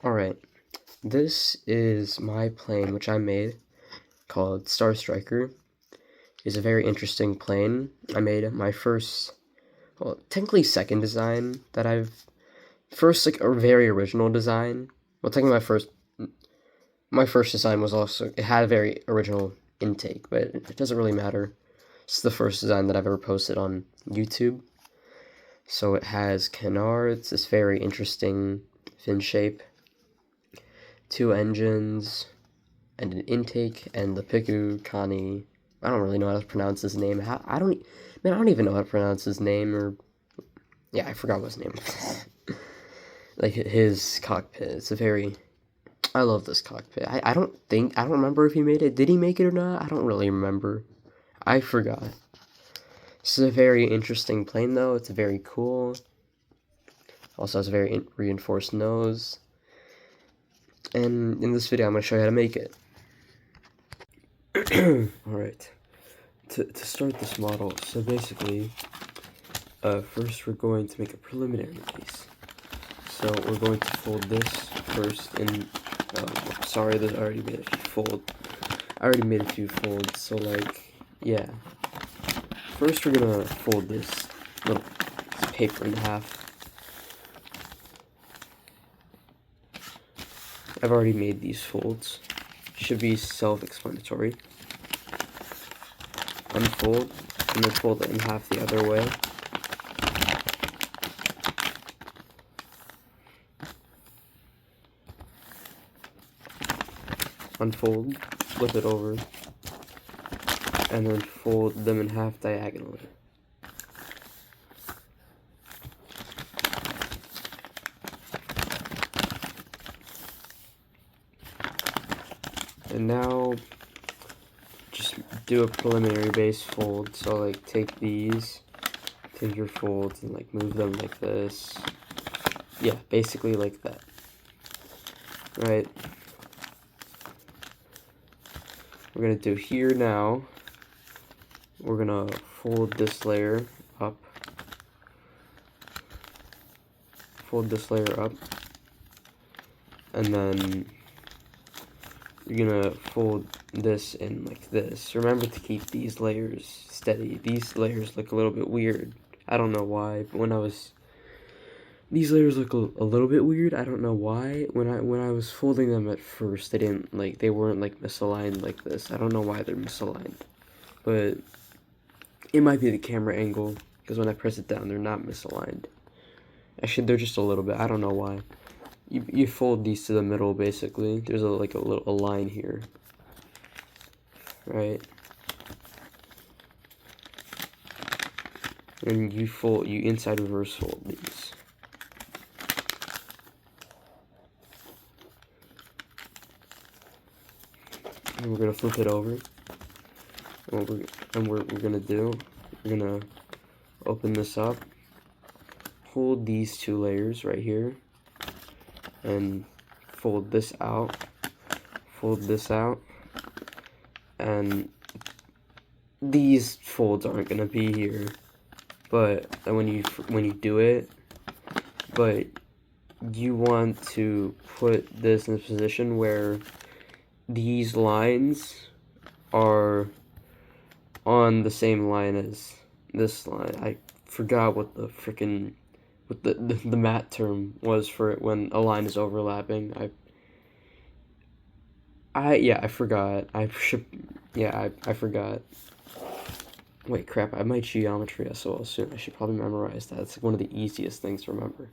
Alright, this is my plane which I made called Starstriker. It's a very interesting plane. I made my first, well, technically second design that first like a very original design. Well, technically my first design was also, it had a very original intake, but it doesn't really matter. It's the first design that I've ever posted on YouTube. So it has canards, this very interesting fin shape, 2 engines, and an intake, and the Piku Kani. I don't really know how to pronounce his name. I don't even know how to pronounce his name, or yeah, I forgot what his name was. Like his cockpit. It's a very, I love this cockpit. I don't remember if he made it. Did he make it or not? I don't really remember. I forgot. This is a very interesting plane though. It's very cool. Also has a very reinforced nose. And in this video, I'm going to show you how to make it. Alright, to start this model, so basically, first we're going to make a preliminary piece. So we're going to fold this first in, sorry that I already made a few folds, so like, yeah. First we're going to fold this little paper in half. I've already made these folds. Should be self-explanatory. Unfold, and then fold it in half the other way. Unfold, flip it over, and then fold them in half diagonally. And now, just do a preliminary base fold. So like take your folds and like move them like this. Yeah, basically like that. Right. We're gonna do here now. We're gonna fold this layer up. Fold this layer up. And then you're gonna fold this in like this. Remember to keep these layers steady. These layers look a little bit weird. I don't know why, but these layers look a little bit weird. I don't know why. When I was folding them at first, they weren't like misaligned like this. I don't know why they're misaligned, but it might be the camera angle, because when I press it down, they're not misaligned. Actually, they're just a little bit. I don't know why. You fold these to the middle, basically. There's a line here, right? And you inside reverse fold these. And we're gonna flip it over. And what we're gonna do, we're gonna open this up, hold these 2 layers right here, and fold this out, and these folds aren't gonna be here, but when you do it, but you want to put this in a position where these lines are on the same line as this line. I forgot what the freaking the mat term was for it when a line is overlapping. I forgot. I forgot. Wait, crap, I have my geometry SOL soon. I should probably memorize that. It's like one of the easiest things to remember.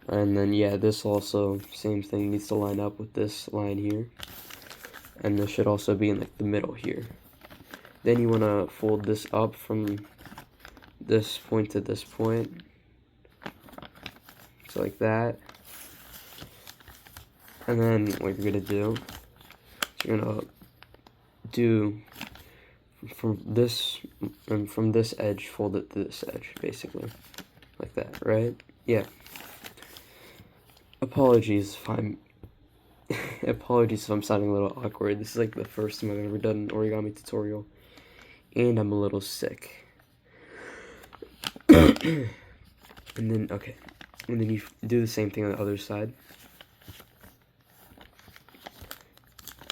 And then, yeah, this also, same thing, needs to line up with this line here. And this should also be in like the middle here. Then you want to fold this up from this point to this point. So like that. And then what you're going to do is you're going to do from this edge, fold it to this edge, basically. Like that, right? Yeah. Apologies if I'm sounding a little awkward. This is like the first time I've ever done an origami tutorial, and I'm a little sick. And then you do the same thing on the other side.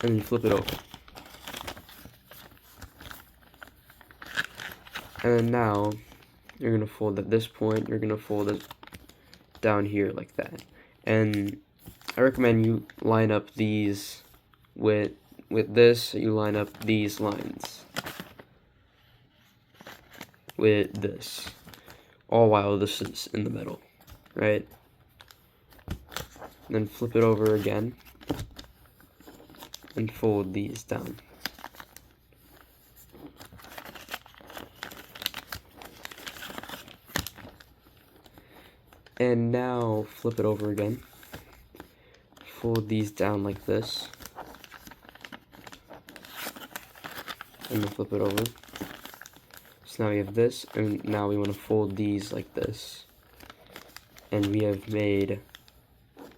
and you flip it over. And then now, you're going to fold at this point, you're going to fold it down here like that. And I recommend you line up these with this, you line up these lines with this, all while this is in the middle, right? Then flip it over again and fold these down. And now flip it over again, fold these down like this, and then flip it over. So now we have this, and now we want to fold these like this. And we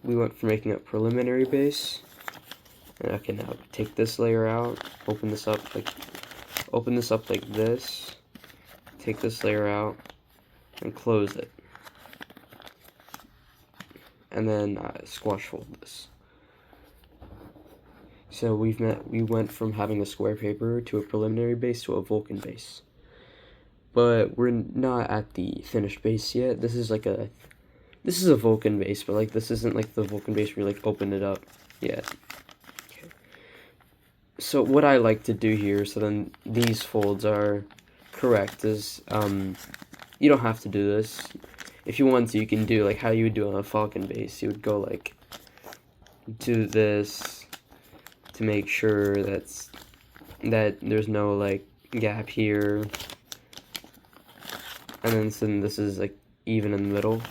went from making a preliminary base. And okay, now take this layer out, open this up like this, take this layer out, and close it. And then squash fold this. So we went from having a square paper to a preliminary base to a Vulcan base. But we're not at the finished base yet. This is a Vulcan base, but like this isn't like the Vulcan base where you like open it up yet. Okay. So what I like to do here, so then these folds are correct, is you don't have to do this. If you want to, you can do like how you would do on a Falcon base. You would go like do this to make sure that there's no like gap here, and then this is like even in the middle.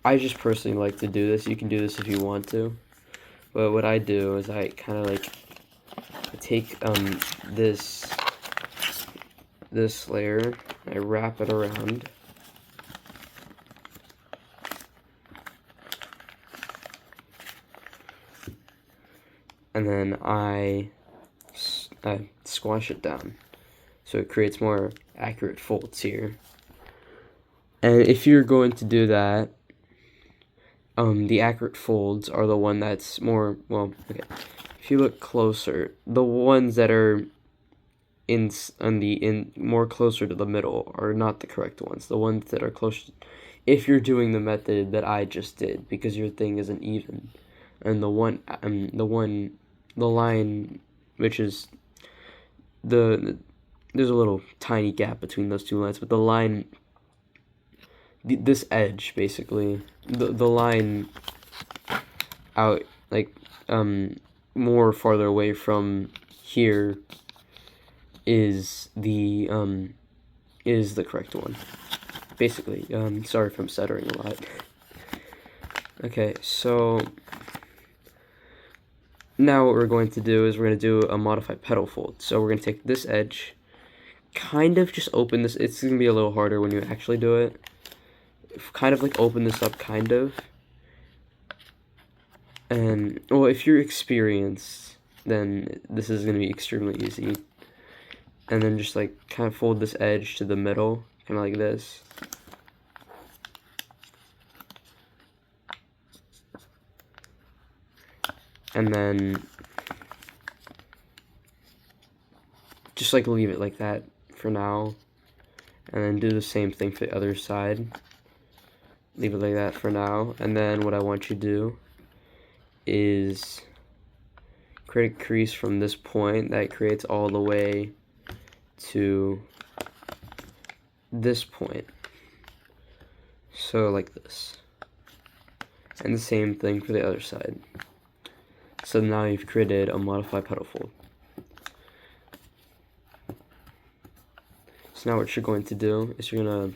I just personally like to do this. You can do this if you want to, but what I do is I kind of like take this layer, I wrap it around, and then I squash it down so it creates more accurate folds here. And if you're going to do that, the accurate folds are the one that's more, well, okay, if you look closer, the ones that are more closer to the middle are not the correct ones. The ones that are close, if you're doing the method that I just did, because your thing isn't even, and the line, which is there's a little tiny gap between those two lines, but the line, this edge basically, the line out like more farther away from here is the correct one, basically. Sorry if I'm stuttering a lot. Okay, so now what we're going to do is we're going to do a modified petal fold. So we're going to take this edge, kind of just open this. It's going to be a little harder when you actually do it. Kind of like open this up, kind of. And, well, if you're experienced, then this is going to be extremely easy. And then just like kind of fold this edge to the middle, kind of like this. And then just like leave it like that for now. And then do the same thing for the other side. Leave it like that for now. And then what I want you to do is create a crease from this point that creates all the way to this point. So like this. And the same thing for the other side. So now you've created a modified petal fold. So now what you're going to do is you're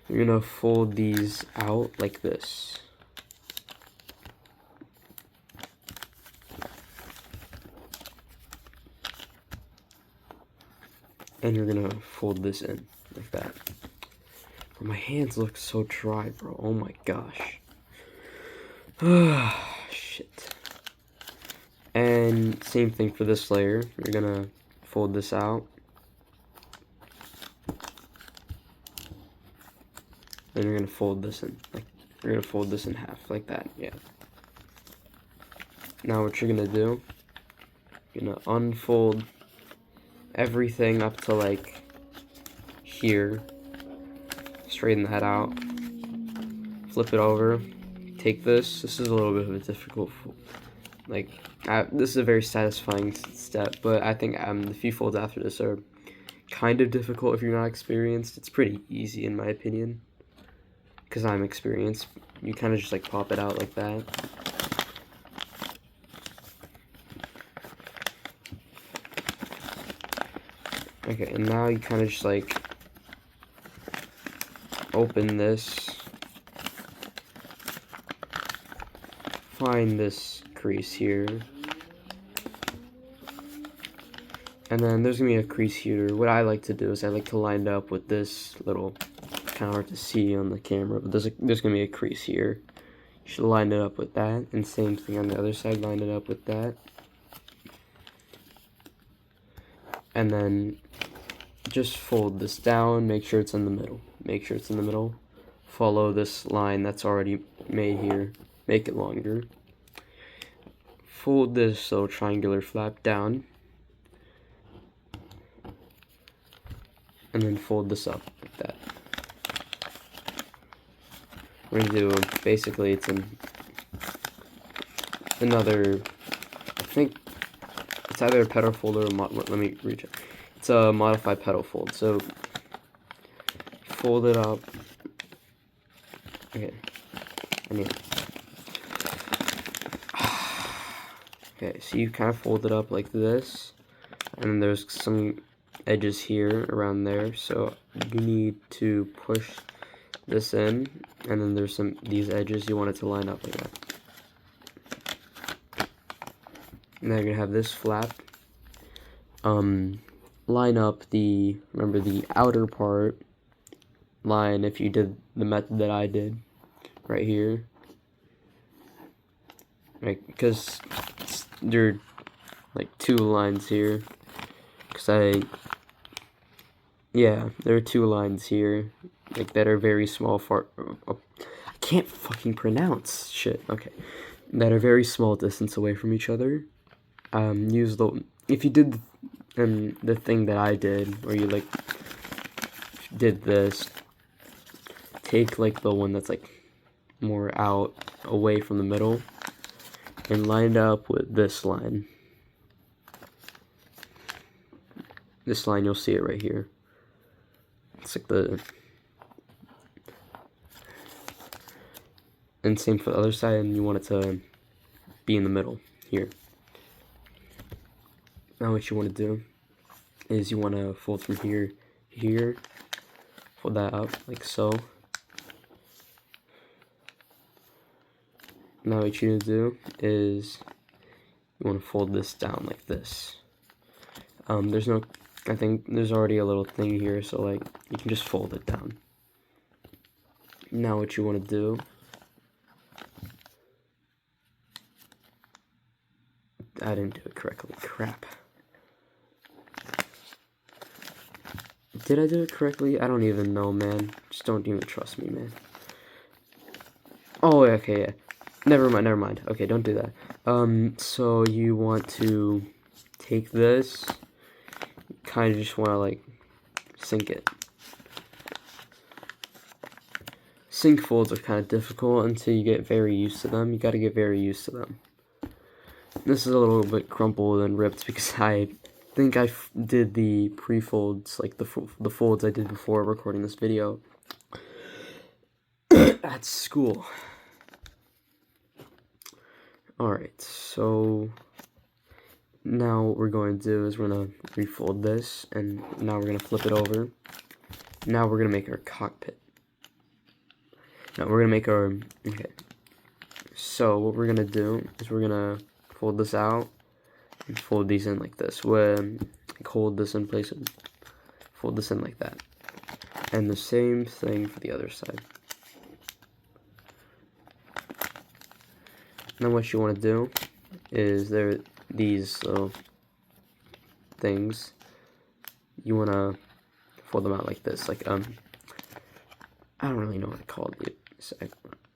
gonna fold these out like this. And you're gonna fold this in like that. Bro, my hands look so dry, bro. Oh my gosh. Shit. And same thing for this layer. You're gonna fold this out. Then you're gonna fold this in, like, you're gonna fold this in half, like that, yeah. Now what you're gonna do, you're gonna unfold everything up to like here, straighten that out, flip it over, take this is a little bit of a difficult, like, this is a very satisfying step, but I think the few folds after this are kind of difficult if you're not experienced. It's pretty easy in my opinion, because I'm experienced. You kind of just like pop it out like that. Okay, and now you kind of just like open this, find this crease here, and then there's gonna be a crease here. What I like to do is I like to line it up with this little, kind of hard to see on the camera, but there's gonna be a crease here. You should line it up with that, and same thing on the other side, line it up with that, and then just fold this down, make sure it's in the middle. Make sure it's in the middle. Follow this line that's already made here. Make it longer. Fold this little triangular flap down. And then fold this up like that. We're gonna do, basically it's another, I think it's either a petal fold or let me recheck. It's a modified petal fold. So fold it up. Okay. Okay, so you kind of fold it up like this, and then there's some edges here around there, so you need to push this in, and then there's these edges you want it to line up like that. And then you're gonna have this flap line up remember the outer part line if you did the method that I did right here, right, because there are like two lines here, because there are two lines here like that are very small I can't fucking pronounce shit, okay, that are very small distance away from each other. If you did the thing that I did, where you like did this, take like the one that's like more out away from the middle and line it up with this line. This line, you'll see it right here. It's like and same for the other side, and you want it to be in the middle here. Now what you want to do is you want to fold from here to here, fold that up like so. Now what you need to do is you want to fold this down like this. I think there's already a little thing here, so like you can just fold it down. Now what you want to do, I didn't do it correctly, crap. Did I do it correctly? I don't even know, man. Just don't even trust me, man. Oh, okay, yeah. Never mind. Okay, don't do that. So you want to take this, kind of just want to like sink it. Sink folds are kind of difficult until you get very used to them. You got to get very used to them. This is a little bit crumpled and ripped because I think I did the pre-folds, like the folds I did before recording this video at school. Alright, so now what we're going to do is we're going to refold this, and now we're going to flip it over. Now we're going to make our cockpit. Now we're going to make our, okay. So what we're going to do is we're going to fold this out and fold these in like this. Like hold this in place and fold this in like that. And the same thing for the other side. Now what you want to do is these little things. You want to fold them out like this, like I don't really know what I called it,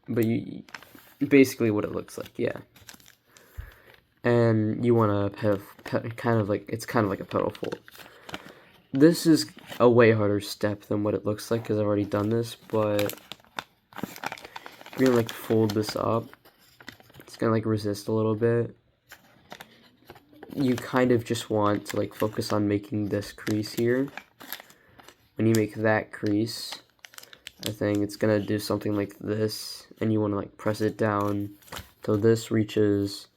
but you basically what it looks like, yeah. and you want to kind of like a pedal fold. This is a way harder step than what it looks like because I've already done this, but you're gonna like fold this up. It's gonna like resist a little bit. You kind of just want to like focus on making this crease here. When you make that crease, I think it's gonna do something like this, and you want to like press it down till this reaches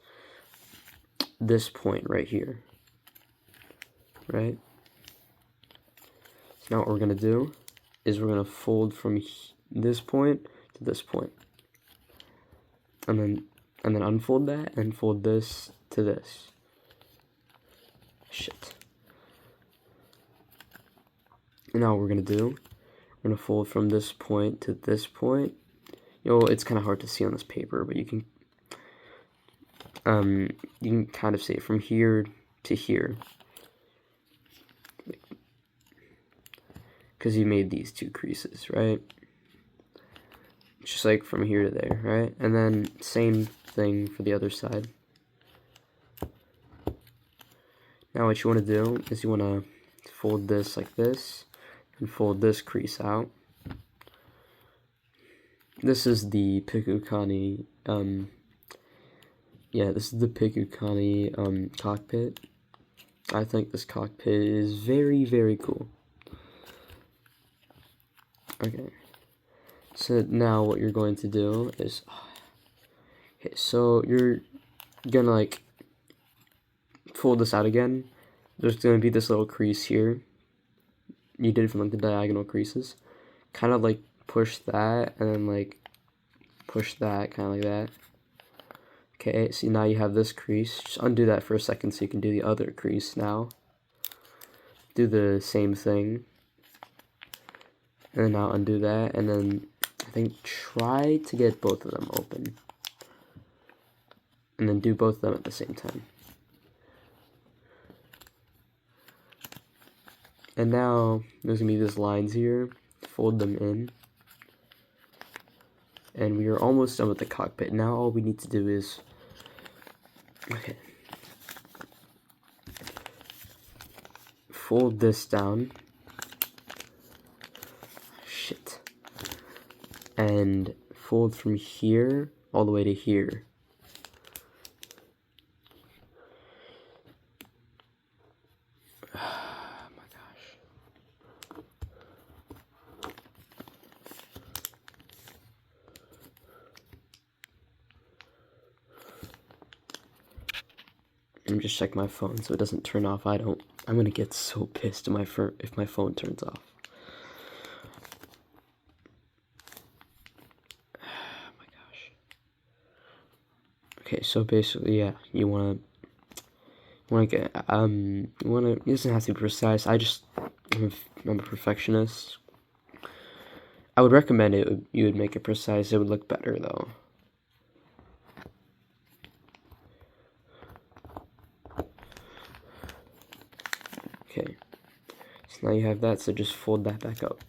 this point right here, right? So now what we're gonna do is we're gonna fold from this point to this point, and then unfold that and fold this to this. Shit. And now what we're gonna do, we're gonna fold from this point to this point. You know, it's kind of hard to see on this paper, but you can kind of see it from here to here, because you made these two creases, right? Just like from here to there, right? And then same thing for the other side. Now what you want to do is you want to fold this like this and fold this crease out. This is the Pikukani, this is the Pikukani cockpit. I think this cockpit is very, very cool. Okay, so now what you're going to do is, okay, so you're gonna like fold this out again. There's gonna be this little crease here. You did it from like the diagonal creases. Kind of like push that and then like push that, kind of like that. Okay, so now you have this crease. Just undo that for a second so you can do the other crease now. Do the same thing. And then now undo that, and then I think try to get both of them open. And then do both of them at the same time. And now there's gonna be these lines here. Fold them in. And we are almost done with the cockpit. Now all we need to do is, okay, fold this down. Shit. And fold from here all the way to here. Oh my gosh. Let me just check my phone so it doesn't turn off. I'm gonna get so pissed if my phone turns off. Oh my gosh. Okay, so basically, yeah, you wanna get, it doesn't have to be precise. I'm a perfectionist. I would recommend you would make it precise. It would look better though. Okay, so now you have that, so just fold that back up.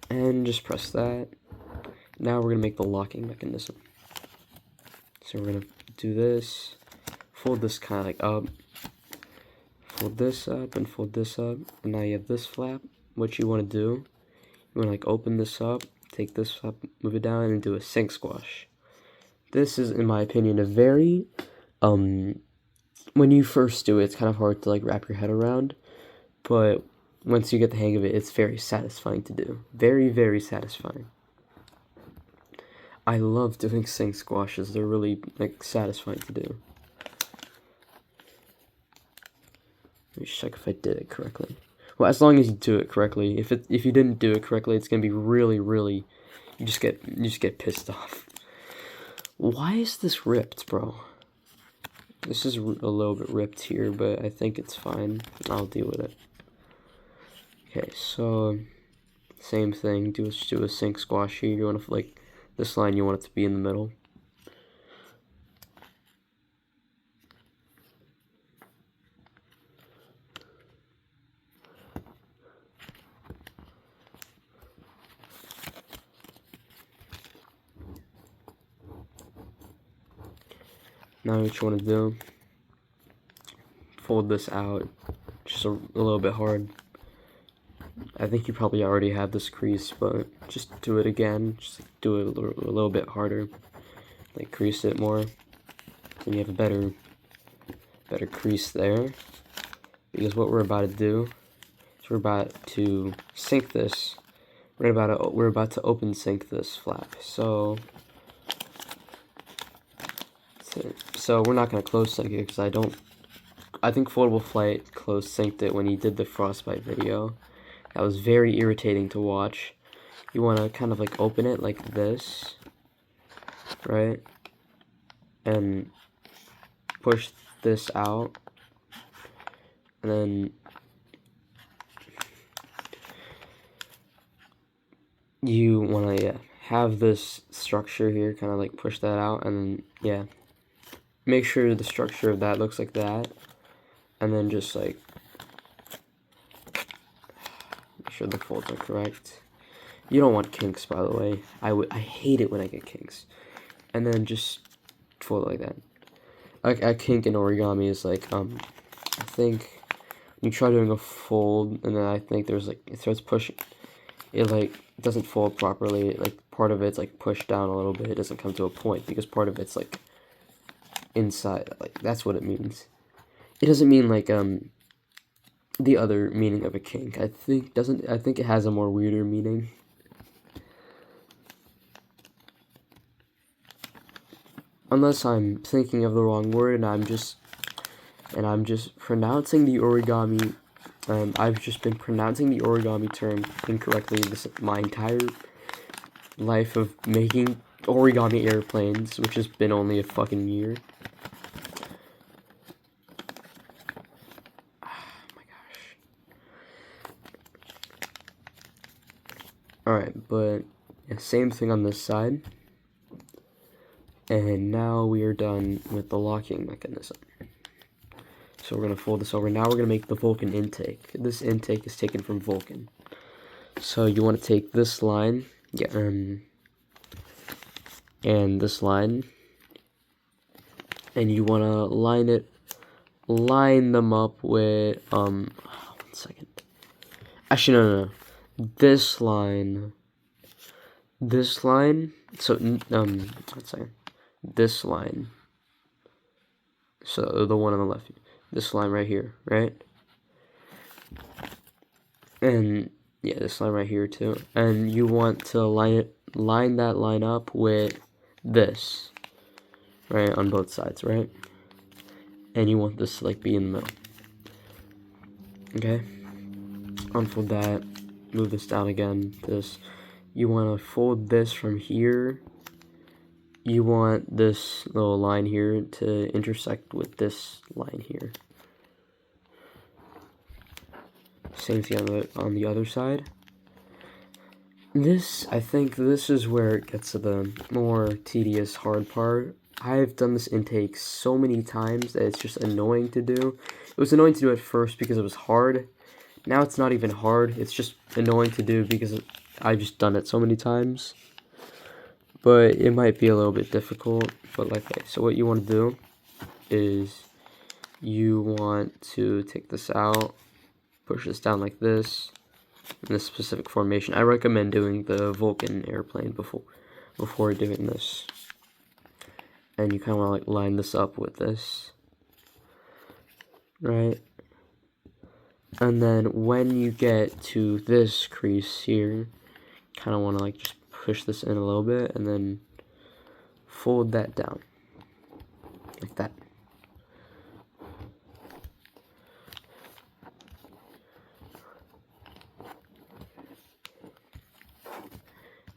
And just press that. Now we're gonna make the locking mechanism. So we're gonna do this, fold this kind of like up, fold this up, and fold this up, and now you have this flap. What you wanna do, you wanna like open this up, take this flap, move it down, and do a sink squash. This is, in my opinion, a very, when you first do it, it's kind of hard to like wrap your head around, but once you get the hang of it, it's very satisfying to do. Very, very satisfying. I love doing sink squashes. They're really like satisfying to do. Let me check if I did it correctly. Well, as long as you do it correctly. If you didn't do it correctly, it's gonna be really, really. You just get pissed off. Why is this ripped, bro? This is a little bit ripped here, but I think it's fine. I'll deal with it. Okay, so same thing. Do a sink squash here. You want to like this line. You want it to be in the middle. Now what you want to do, fold this out, just a little bit hard. I think you probably already have this crease, but just do it again. Just do it a little bit harder. Like crease it more, and you have a better crease there. Because what we're about to do is we're about to sink this. We're about to open sink this flap. So we're not gonna close sink it because I think Foldable Flight close synced it when he did the frostbite video. That was very irritating to watch. You want to kind of like open it like this, right? And push this out. And then you want to have this structure here, kind of like push that out, and then make sure the structure of that looks like that. And then just like make sure the folds are correct. You don't want kinks, by the way. I hate it when I get kinks. And then just fold it like that. Like a kink in origami is like I think you try doing a fold, and then I think there's like it starts pushing. It like doesn't fold properly. Like part of it's like pushed down a little bit. It doesn't come to a point because part of it's like inside. Like that's what it means. It doesn't mean like the other meaning of a kink. I think it has a more weirder meaning. Unless I'm thinking of the wrong word and I'm just pronouncing the origami. I've just been pronouncing the origami term incorrectly my entire life of making origami airplanes, which has been only a fucking year. Alright, but same thing on this side. And now we are done with the locking mechanism. So we're going to fold this over. Now we're going to make the Vulcan intake. This intake is taken from Vulcan. So you want to take this line, and this line, and you want to line them up with, 1 second. Actually, no. This line, so, 1 second. This line, so the one on the left, this line right here, right? And this line right here too. And you want to line that line up with this, right, on both sides, right? And you want this to like be in the middle. Okay, unfold that, move this down again. You want to fold this from here. You want this little line here to intersect with this line here. Same thing on the other side. I think this is where it gets to the more tedious, hard part. I've done this intake so many times that it's just annoying to do. It was annoying to do at first because it was hard. Now it's not even hard. It's just annoying to do because I've just done it so many times. But it might be a little bit difficult. But so what you want to do is you want to take this out, push this down like this, in this specific formation. I recommend doing the Vulcan airplane before doing this. And you kind of want to line this up with this, right? And then when you get to this crease here, kind of want to just push this in a little bit and then fold that down like that.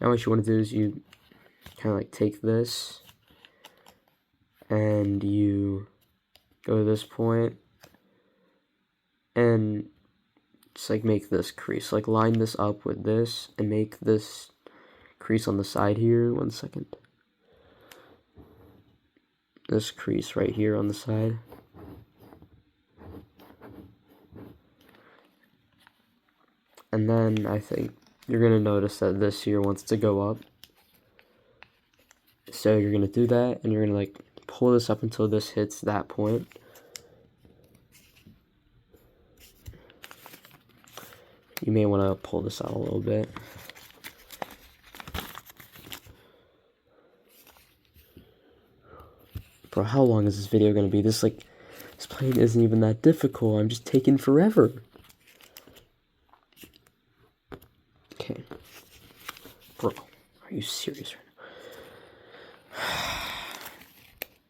Now what you want to do is you kind of take this and you go to this point and just make this crease, line this up with this and make this crease on the side here. 1 second. This crease right here on the side. And then I think you're going to notice that this here wants to go up. So you're going to do that and you're going to pull this up until this hits that point. You may want to pull this out a little bit. Bro, how long is this video going to be? This plane isn't even that difficult. I'm just taking forever. Okay. Bro, are you serious right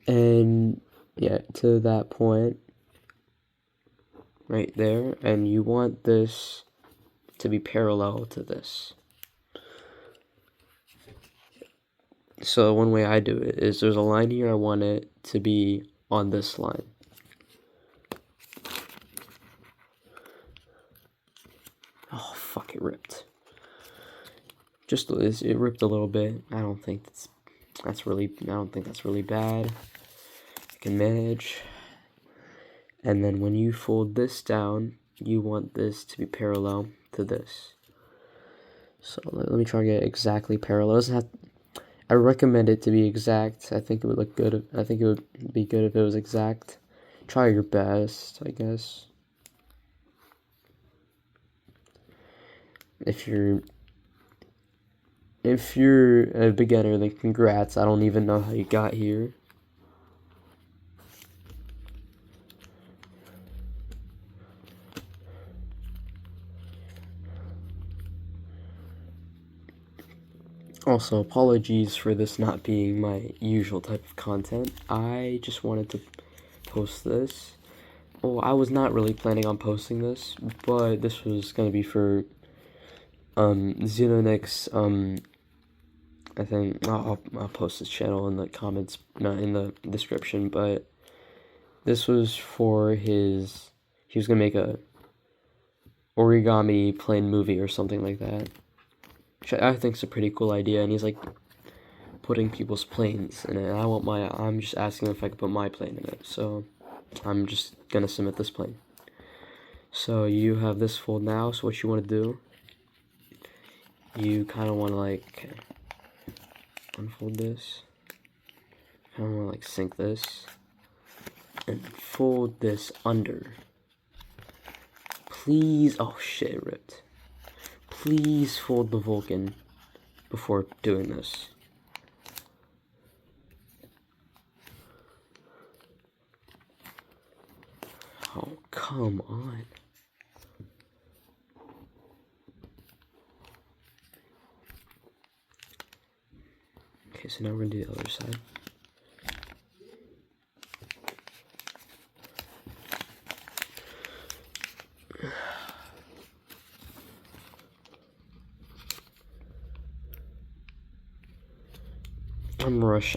now? And yeah, to that point right there, and you want this to be parallel to this. So one way I do it is there's a line here, I want it to be on this line. Oh fuck, it ripped. It ripped a little bit. I don't think that's really bad. I can manage. And then when you fold this down, you want this to be parallel to this. So let me try to get exactly parallel. It doesn't have, I recommend it to be exact. I think it would look good. I think it would be good if it was exact. Try your best, I guess. If you're a beginner, then congrats. I don't even know how you got here. Also, apologies for this not being my usual type of content. I just wanted to post this. Well, I was not really planning on posting this, but this was going to be for Xeno Nick's, I think, I'll post his channel in the comments, not in the description, but this was for he was going to make a origami plane movie or something like that. Which I think is a pretty cool idea, and he's like putting people's planes in it. I'm just asking if I could put my plane in it, so I'm just gonna submit this plane. So you have this fold now, so what you want to do, you kind of want to unfold this, kind of want to sink this, and fold this under. Please, oh shit, it ripped. Please fold the Vulcan before doing this. Oh, come on. Okay, so now we're going to do the other side.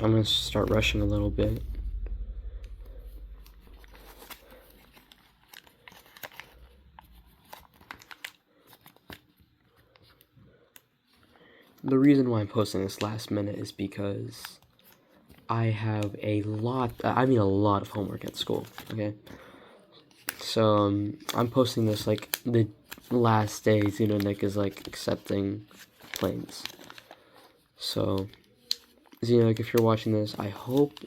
I'm going to start rushing a little bit. The reason why I'm posting this last minute is because I have a lot of homework at school, okay? So, I'm posting this, the last day Xeno Nick is, accepting planes. So, Xeno Nick, if you're watching this, I hope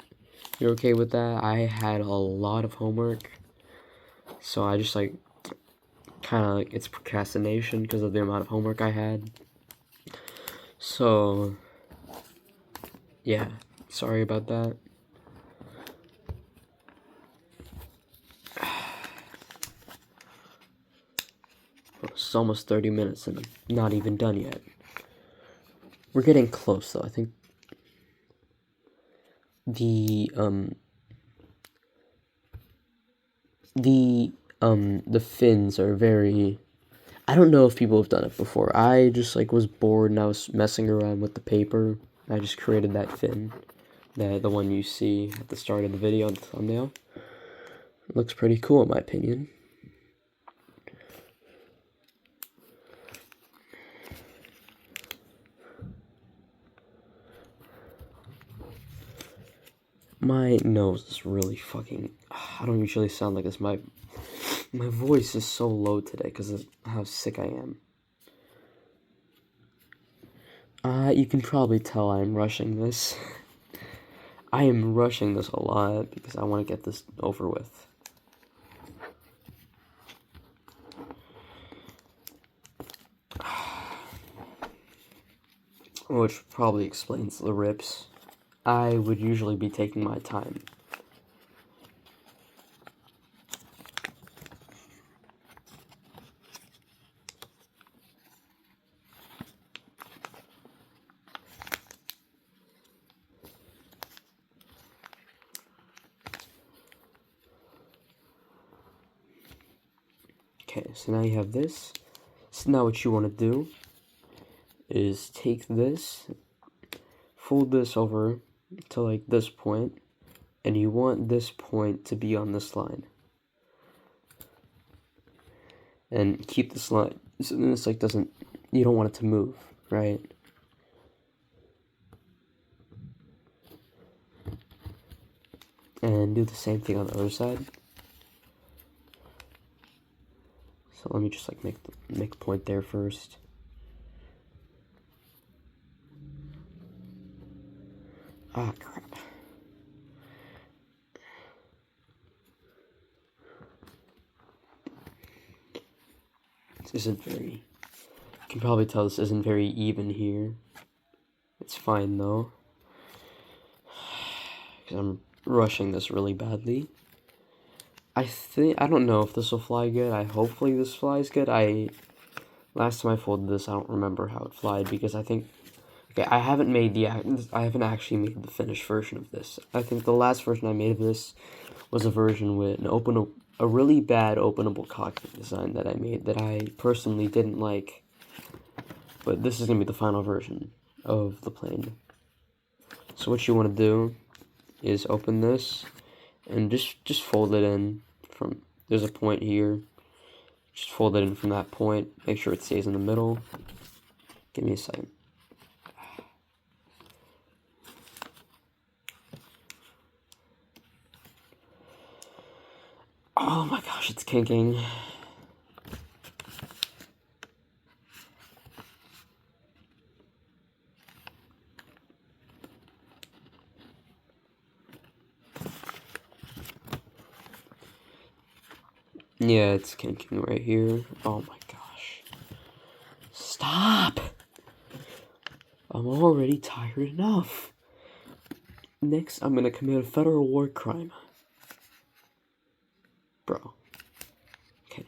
you're okay with that. I had a lot of homework, so I just, it's procrastination because of the amount of homework I had. So, yeah, sorry about that. It's almost 30 minutes and I'm not even done yet. We're getting close though. I think the fins are very, I don't know if people have done it before. I just was bored and I was messing around with the paper. I just created that fin, the one you see at the start of the video, the thumbnail. It looks pretty cool in my opinion. My nose is really fucking, I don't usually sound like this. My voice is so low today because of how sick I am. You can probably tell I'm rushing this. I am rushing this a lot because I want to get this over with. Which probably explains the rips. I would usually be taking my time. Okay, so now you have this. So now what you want to do is take this, fold this over to like this point, and you want this point to be on this line. And keep this line, so this like doesn't, you don't want it to move, right? And do the same thing on the other side. So let me just like make a point there first. Ah, crap. This isn't very, you can probably tell this isn't very even here. It's fine though, because I'm rushing this really badly. I don't know if this will fly good. Hopefully this flies good. Last time I folded this, I don't remember how it flied because I think, okay, I haven't actually made the finished version of this. I think the last version I made of this was a version with a really bad openable cockpit design that I made that I personally didn't like. But this is gonna be the final version of the plane. So what you want to do is open this and just fold it in from, there's a point here, just fold it in from that point, make sure it stays in the middle. Give me a second. Oh my gosh, it's kinking. Yeah, it's kinking right here. Oh my gosh. Stop! I'm already tired enough. Next, I'm gonna commit a federal war crime. Bro. Okay.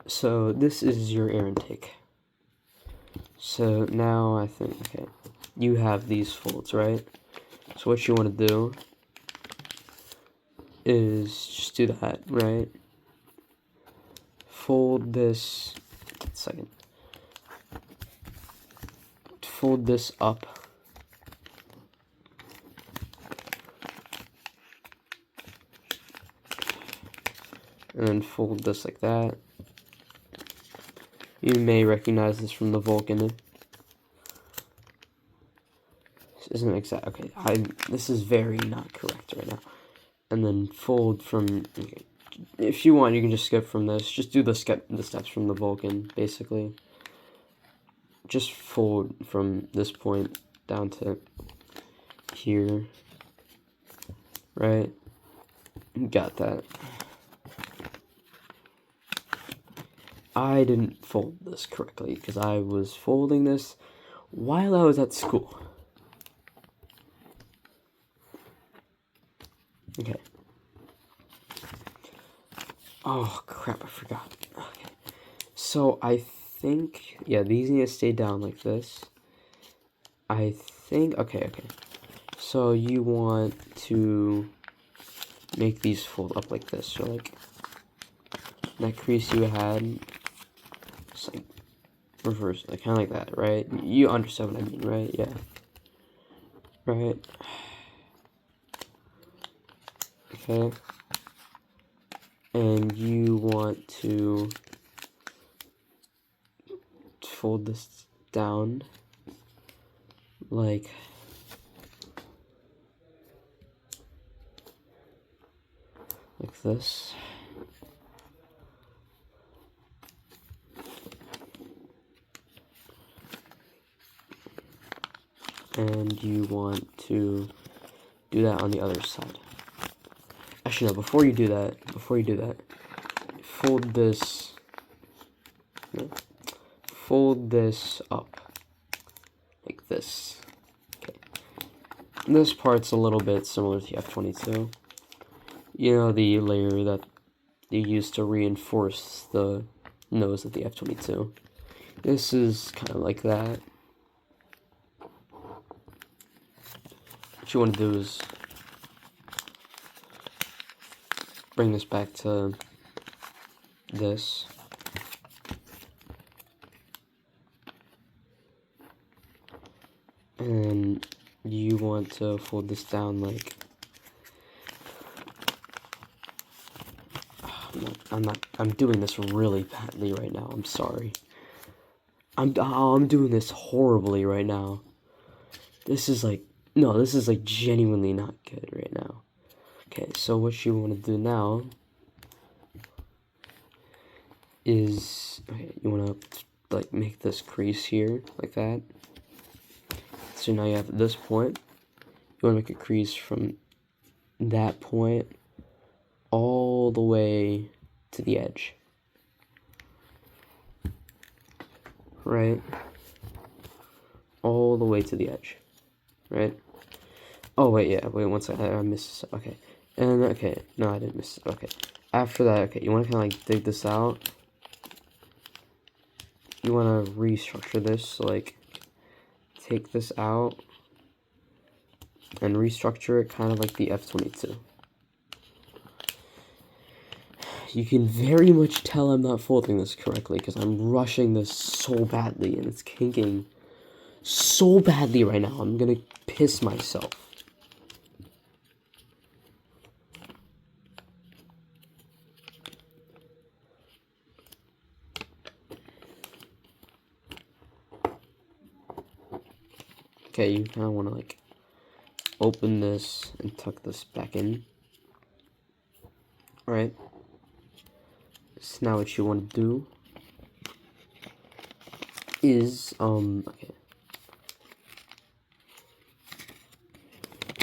So, this is your air intake. So, now I think, okay, you have these folds, right? So, what you want to do is just do that, right? Fold this, second. Fold this up. And then fold this like that. You may recognize this from the Vulcan. This isn't exact. Okay, this is very not correct right now. And then fold from. Okay, if you want, you can just skip from this. Just do the steps from the Vulcan, basically. Just fold from this point down to here. Right? Got that. I didn't fold this correctly because I was folding this while I was at school. Okay. Oh crap, I forgot. Okay. So I think, yeah, these need to stay down like this. I think, okay. So you want to make these fold up like this. So like that crease you had, just like reverse, like kind of like that, right? You understand what I mean, right? Yeah. Right. Okay. And you want to fold this down like this. and you want to do that on the other side. Actually, no, before you do that, fold this, no, fold this up, like this. Okay. This part's a little bit similar to the F-22. You know, the layer that they use to reinforce the nose of the F-22. This is kind of like that. What you want to do is bring this back to this. And you want to fold this down like, I'm doing this really badly right now. I'm sorry. I'm doing this horribly right now. This is like, no, this is like genuinely not good right now. Okay, so what you want to do now is, okay, you want to like make this crease here like that. So now you have this point. You want to make a crease from that point all the way to the edge. Right? All the way to the edge. Right? Oh, wait, yeah. Wait, one second. I missed this. Okay. And, okay. No, I didn't miss it. Okay. After that, okay, you want to kind of like dig this out. You want to restructure this. So, like, take this out and restructure it kind of like the F-22. You can very much tell I'm not folding this correctly because I'm rushing this so badly and it's kinking so badly right now. I'm gonna piss myself. Okay, you kind of want to like open this and tuck this back in. Alright. So now what you want to do is, okay.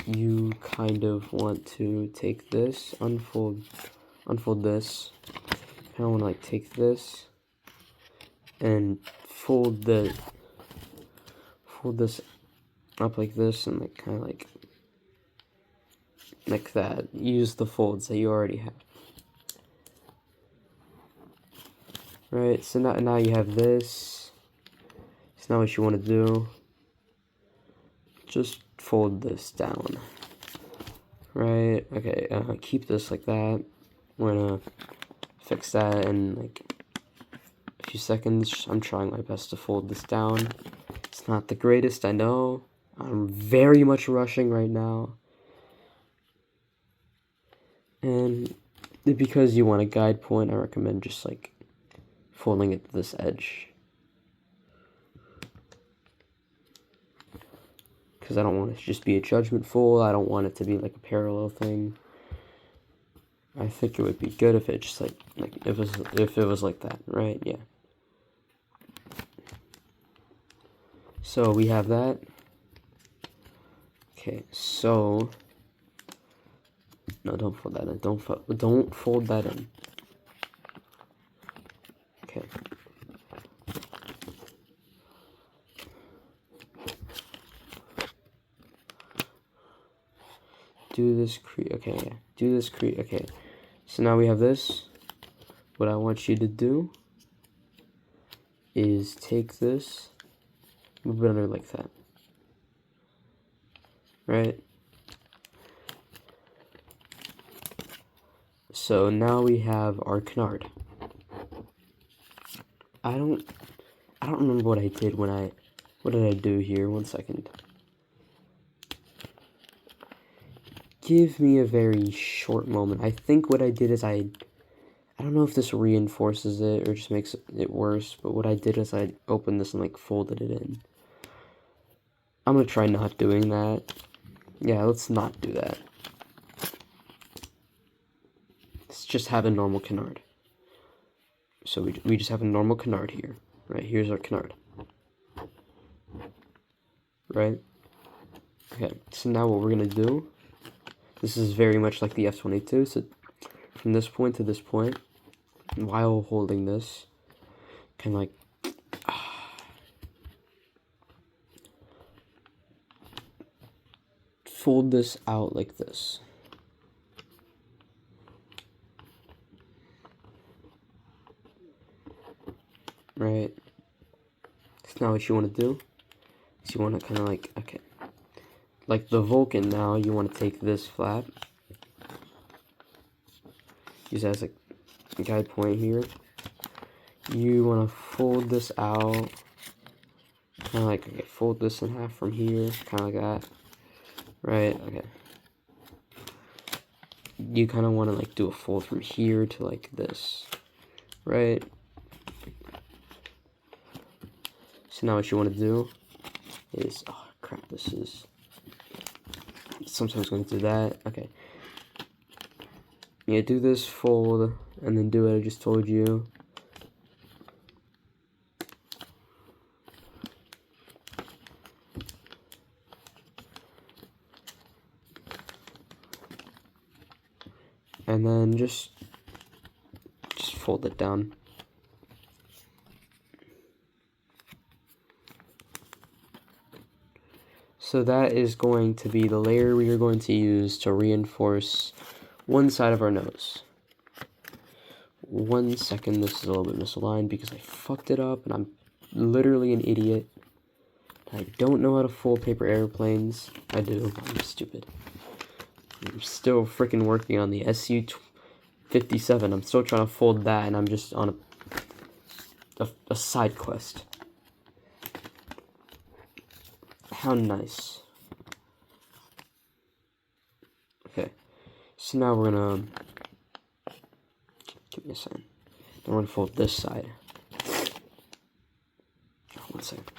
You kind of want to take this, unfold this. Kind of want to like take this and fold this up like this and like kind of like that. Use the folds that you already have. Right, so now you have this. So now what you want to do, just fold this down. Right, okay, keep this like that. We're gonna fix that in like a few seconds. I'm trying my best to fold this down. It's not the greatest, I know. I'm very much rushing right now. And because you want a guide point, I recommend just like folding it to this edge. Because I don't want it to just be a judgment fold. I don't want it to be like a parallel thing. I think it would be good if it just like if it was like that, right? Yeah. So we have that. Okay, so no, don't fold that in. Don't fold that in. Okay. Do this crease. Okay, yeah. Do this crease. Okay. So now we have this. What I want you to do is take this, move it under like that. Right? So now we have our canard. I don't remember what I did what did I do here? 1 second. Give me a very short moment. I think what I did is I don't know if this reinforces it or just makes it worse, but what I did is I opened this and like folded it in. I'm gonna try not doing that. Yeah, let's not do that. Let's just have a normal canard. So we just have a normal canard here. Right, here's our canard. Right? Okay, so now what we're gonna do, this is very much like the F-22, so from this point to this point, while holding this, kind of like, fold this out like this. Right? So now what you want to do is you want to kind of like, okay, like the Vulcan now, you want to take this flap, use that as a guide point here. You want to fold this out, kind of like, okay, fold this in half from here, kind of like that. Right, okay. You kind of want to like do a fold from here to like this, right? So now what you want to do is, oh crap, this is, sometimes going to do that, okay. Yeah, do this fold, and then do what I just told you. And then just fold it down. So that is going to be the layer we are going to use to reinforce one side of our nose. 1 second, this is a little bit misaligned because I fucked it up and I'm literally an idiot. I don't know how to fold paper airplanes. I do, I'm stupid. I'm still freaking working on the SU-57. I'm still trying to fold that, and I'm just on a side quest. How nice. Okay, so now we're gonna, give me a second. Now we're gonna fold this side. Oh, 1 second.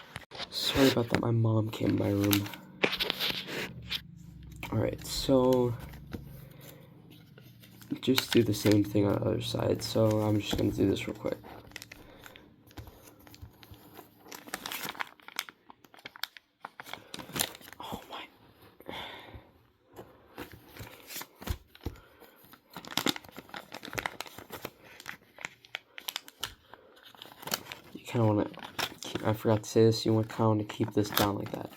Sorry about that, my mom came in my room. Alright, so just do the same thing on the other side. So I'm just gonna do this real quick. Oh my. You kind of want to, I forgot to say this, you want to kind of keep this down like that.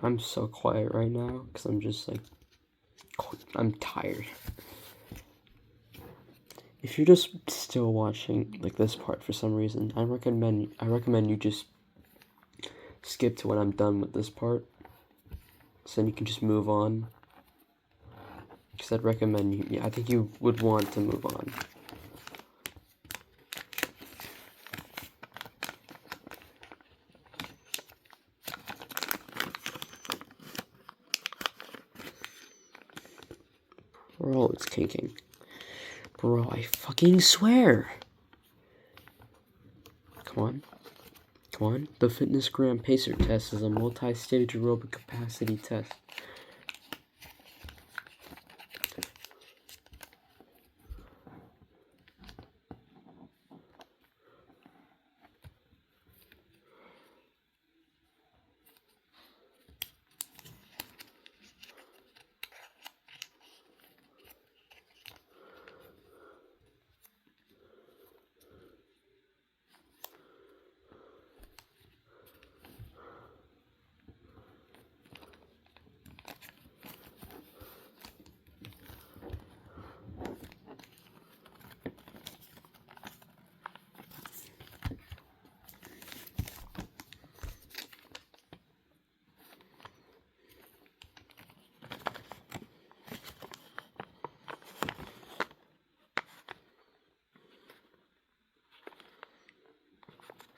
I'm so quiet right now because I'm just like, I'm tired. If you're just still watching like this part for some reason, I recommend you just skip to when I'm done with this part, so then you can just move on. Because I'd recommend you, yeah, I think you would want to move on. Bro, it's kinking. Bro, I fucking swear. Come on. Come on. The fitness gram pacer test is a multi-stage aerobic capacity test.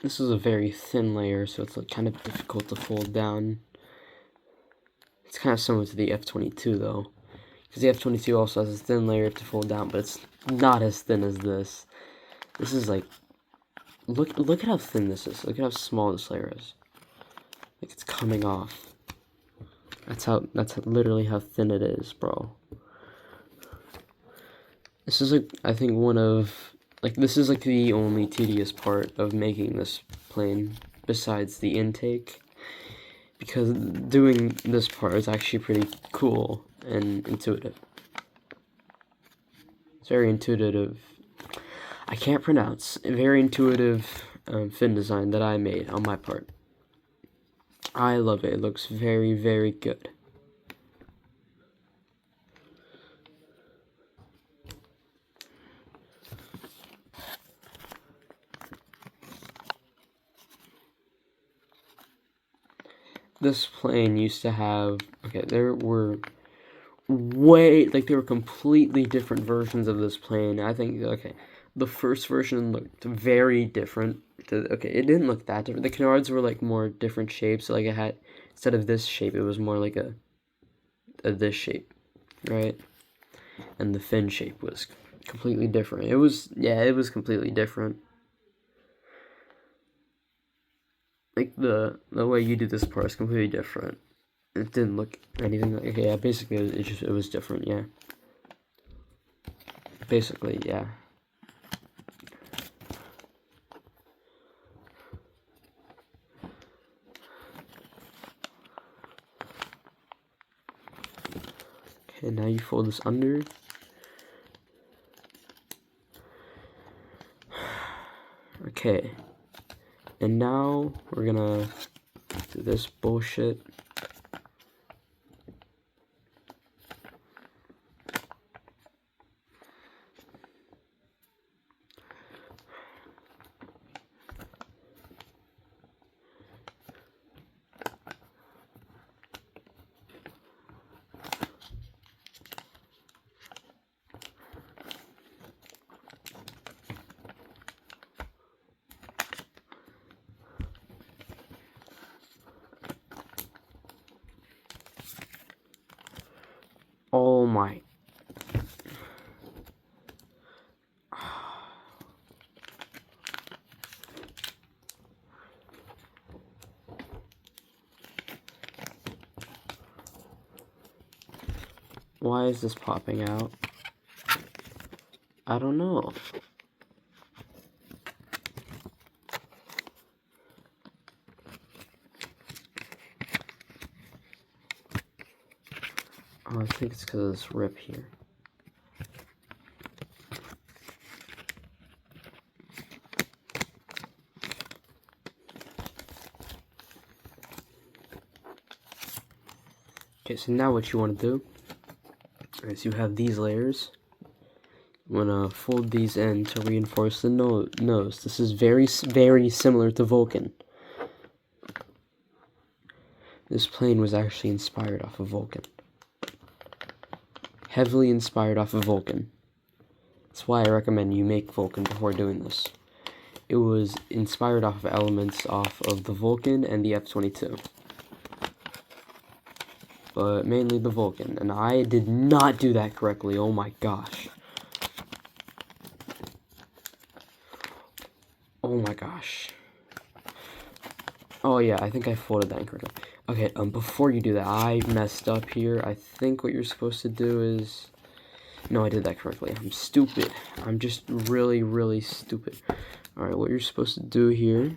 This is a very thin layer, so it's like kind of difficult to fold down. It's kind of similar to the F-22 though, because the F-22 also has a thin layer to fold down, but it's not as thin as this. This is like, look at how thin this is. Look at how small this layer is. Like it's coming off. That's literally how thin it is, bro. This is like, I think this is like the only tedious part of making this plane besides the intake, because doing this part is actually pretty cool and intuitive. It's very intuitive. I can't pronounce. Very intuitive fin design that I made on my part. I love it. It looks very, very good. This plane used to have, there were completely different versions of this plane. I think, the first version looked very different. It didn't look that different. The canards were like more different shapes. So, like it had, instead of this shape, it was more like a this shape, right? And the fin shape was completely different. It was completely different. Like the way you do this part is completely different. It didn't look anything like, basically it was different, yeah. Basically, yeah. Okay, now you fold this under. Okay. And now we're gonna do this bullshit. Oh my. Why is this popping out? I don't know. Oh, I think it's because of this rip here. Okay, so now what you want to do is you have these layers. You want to fold these in to reinforce the nose. This is very, very similar to Vulcan. This plane was actually inspired off of Vulcan. Heavily inspired off of Vulcan. That's why I recommend you make Vulcan before doing this. It was inspired off of elements off of the Vulcan and the F-22. but mainly the Vulcan. And I did not do that correctly. Oh my gosh. Oh my gosh. Oh yeah, I think I folded that incorrectly. Okay, before you do that, I messed up here. I think what you're supposed to do is... No, I did that correctly. I'm stupid. I'm just really, really stupid. Alright, what you're supposed to do here...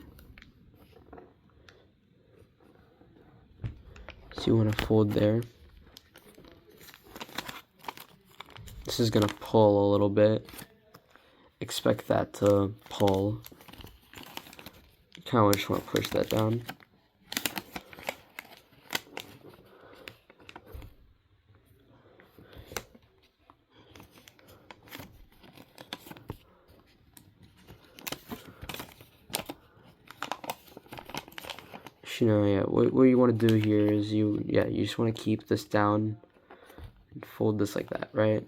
So you want to fold there. This is going to pull a little bit. Expect that to pull. You kind of just want to push that down. You know, yeah, what you want to do here is you just want to keep this down and fold this like that, right?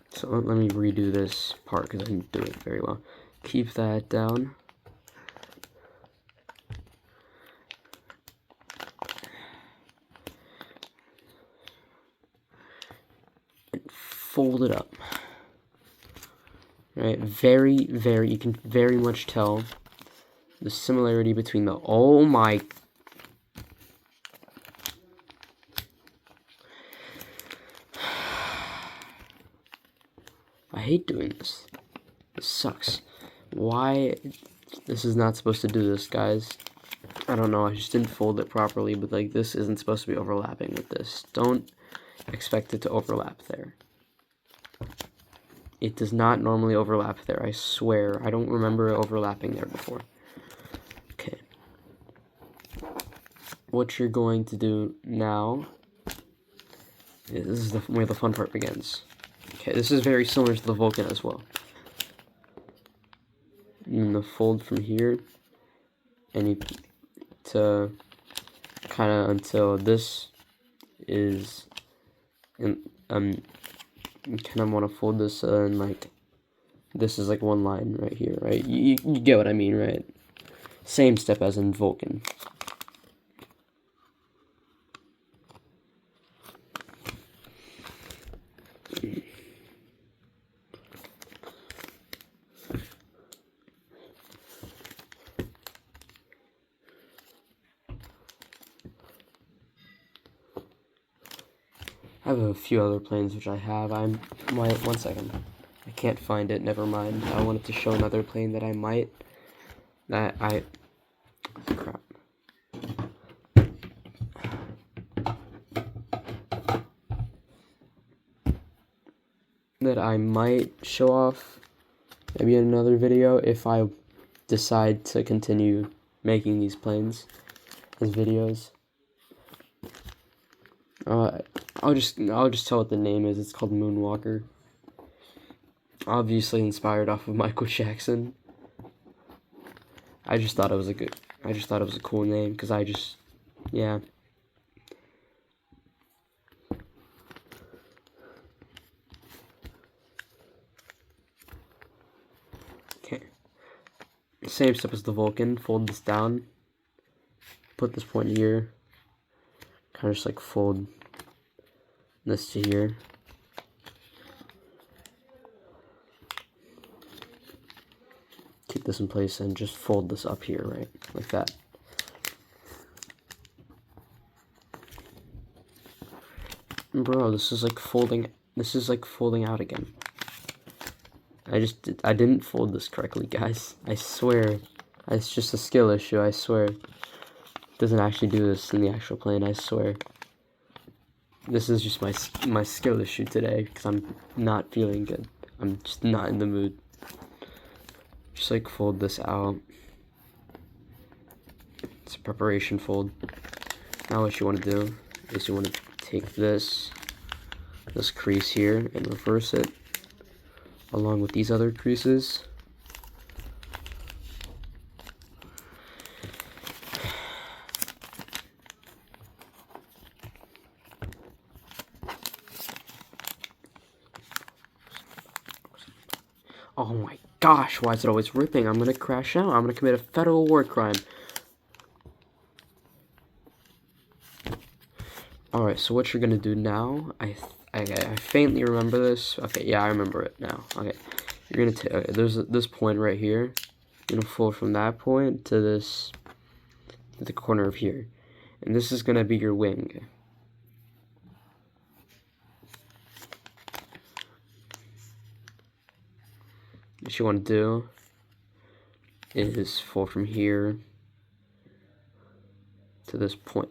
So let me redo this part because I didn't do it very well. Keep that down. And fold it up. Right, you can very much tell the similarity between the, oh my, I hate doing this. This sucks. Why, this is not supposed to do this, guys. I don't know, I just didn't fold it properly, but like this isn't supposed to be overlapping with this. Don't expect it to overlap there. It does not normally overlap there, I swear. I don't remember it overlapping there before. Okay. What you're going to do now, this is where the fun part begins. Okay, this is very similar to the Vulcan as well. And the fold from here, and you to kind of until this is, and you kind of want to fold this and like this is like one line right here, right? You get what I mean, right? Same step as in Vulcan. I have a few other planes which I have. One second. I can't find it, never mind. I wanted to show another plane that crap. That I might show off maybe in another video if I decide to continue making these planes as videos. I'll just tell what the name is. It's called Moonwalker. Obviously inspired off of Michael Jackson. I just thought it was a cool name because yeah. Okay. Same step as the Vulcan. Fold this down. Put this point here. Kind of just like fold this to here. Keep this in place and just fold this up here, right? Like that. Bro, this is like folding out again. I didn't fold this correctly, guys. I swear. It's just a skill issue, I swear. It doesn't actually do this in the actual plane, I swear. This is just my skill issue today because I'm not feeling good. I'm just not in the mood. Just like fold this out. It's a preparation fold. Now what you want to do is you want to take this crease here and reverse it along with these other creases. Oh my gosh, why is it always ripping? I'm gonna crash out. I'm gonna commit a federal war crime. Alright, so what you're gonna do now, I faintly remember this. Okay, yeah, I remember it now. Okay, you're gonna take, okay, there's this point right here. You're gonna fold from that point to this, to the corner of here. And this is gonna be your wing. What you wanna do is fold from here to this point.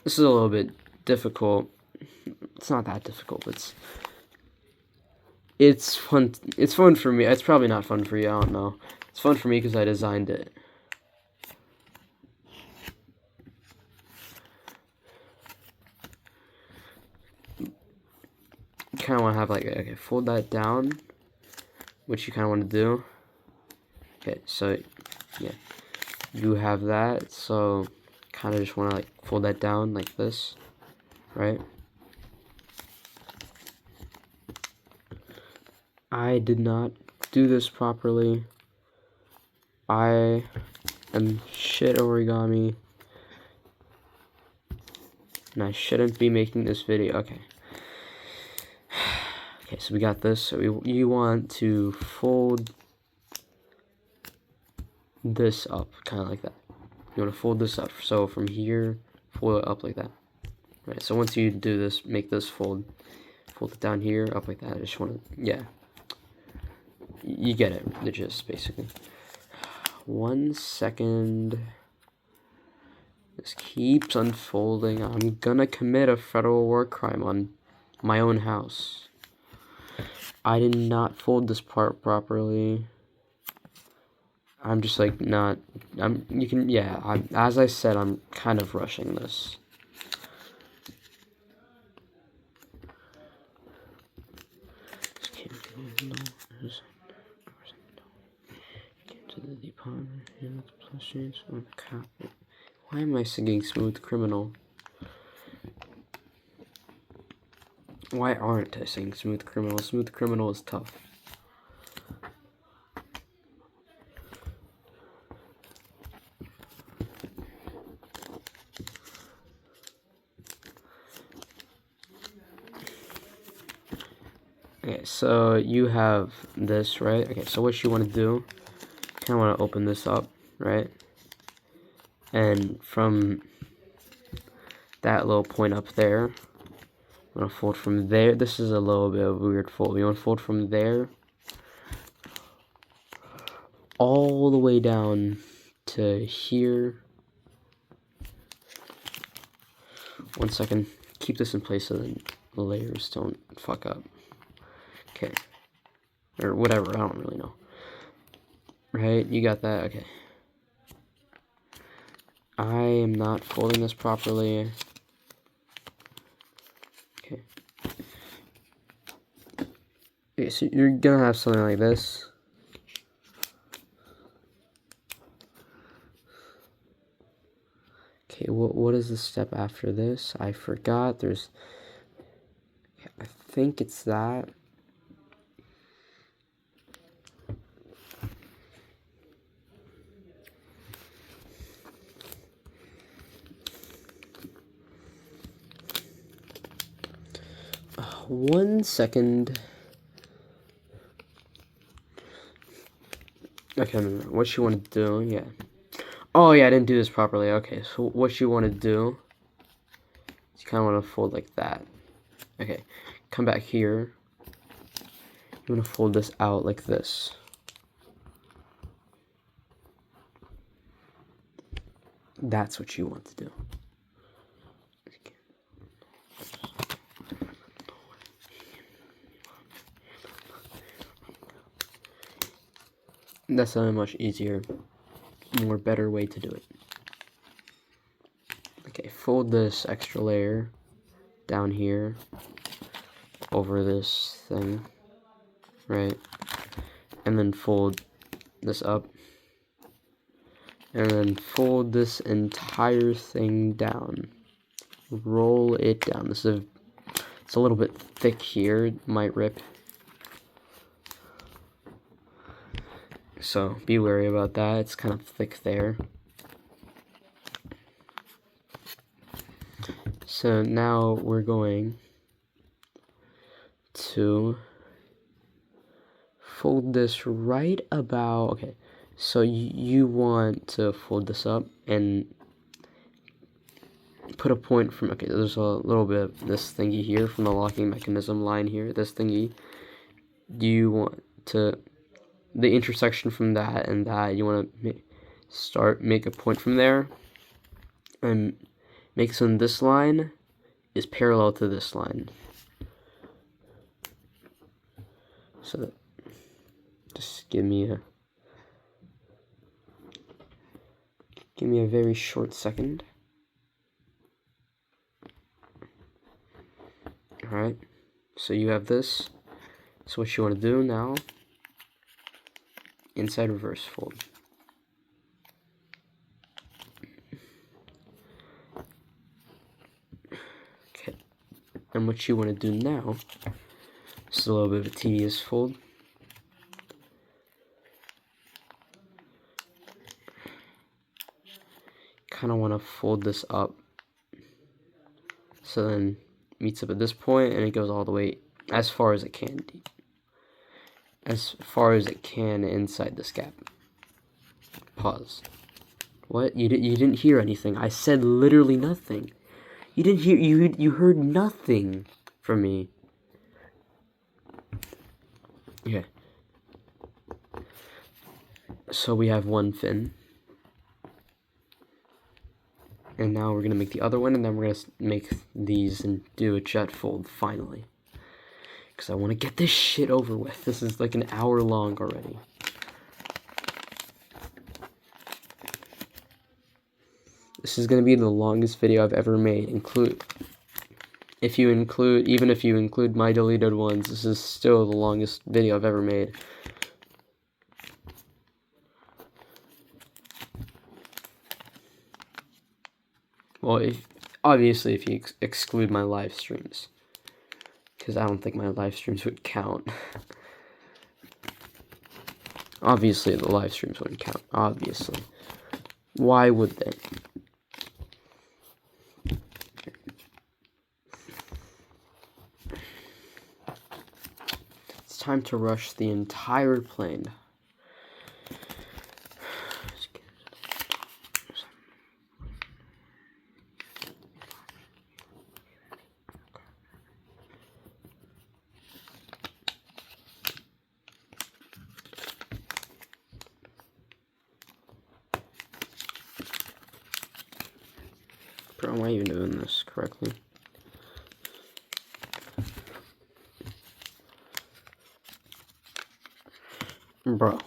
This is a little bit difficult. It's not that difficult, but it's fun. It's fun for me. It's probably not fun for you. I don't know. It's fun for me because I designed it. You kind of want to have like, okay, fold that down, which you kind of want to do. Okay, so yeah, you have that. So kind of just want to like fold that down like this, right? I did not do this properly. I am shit origami, and I shouldn't be making this video. Okay. Okay, so we got this. So you want to fold this up, kind of like that. You want to fold this up. So from here, fold it up like that. Right. So once you do this, make this fold it down here, up like that. I just want to, yeah. You get it, the gist, basically. 1 second. This keeps unfolding. I'm gonna commit a federal war crime on my own house. I did not fold this part properly. I'm just like not. You can, yeah. As I said, I'm kind of rushing this. Why am I singing Smooth Criminal? Why aren't I singing Smooth Criminal? Smooth Criminal is tough. Okay, so you have this, right? Okay, so what you want to do, kind of want to open this up, right? And from that little point up there, I'm going to fold from there. This is a little bit of a weird fold. You want to fold from there all the way down to here. 1 second. Keep this in place so that the layers don't fuck up. Okay. Or whatever, I don't really know. Right, you got that? Okay. I am not folding this properly. Okay. Okay, so you're gonna have something like this. Okay, what is the step after this? I forgot. There's, I think it's that. One second. Okay, what you want to do? Yeah. Oh yeah, I didn't do this properly. Okay, so what you want to do? You kind of want to fold like that. Okay, come back here. You want to fold this out like this. That's what you want to do. That's a much easier, more better way to do it. Okay, fold this extra layer down here over this thing, right? And then fold this up. And then fold this entire thing down. Roll it down. This is It's a little bit thick here, it might rip. So be wary about that, it's kind of thick there. So now we're going to fold this right about, okay, so you want to fold this up and put a point from, okay, there's a little bit of this thingy here from the locking mechanism line here, this thingy. You want to, the intersection from that and that, you want to make a point from there and make so this line is parallel to this line. So that, just give me a very short second. Alright, so you have this. So what you want to do now, inside reverse fold. Okay, and what you want to do now, this is a little bit of a tedious fold. Kind of want to fold this up so then meets up at this point and it goes all the way as far as it can deep, as far as it can inside this gap. Pause. What? You didn't hear anything. I said literally nothing. You didn't hear, you heard nothing from me. Okay, so we have one fin. And now we're going to make the other one, and then we're going to make these and do a jet fold, finally. Because I want to get this shit over with. This is like an hour long already. This is going to be the longest video I've ever made, even if you include my deleted ones, this is still the longest video I've ever made. Well, obviously if you exclude my live streams, because I don't think my live streams would count. Obviously the live streams wouldn't count, obviously. Why would they? It's time to rush the entire plane. Bro, am I even doing this correctly? Bro.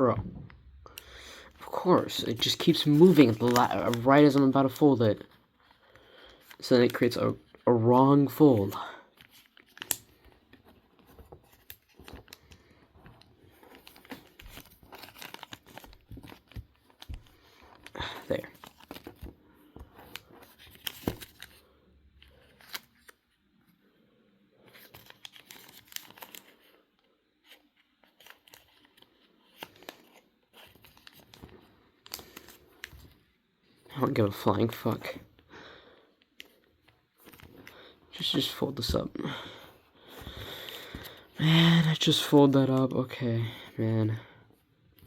Bro. Of course, it just keeps moving right as I'm about to fold it. So then it creates a wrong fold. There. I don't give a flying fuck. Just fold this up. Man, I just fold that up. Okay, man.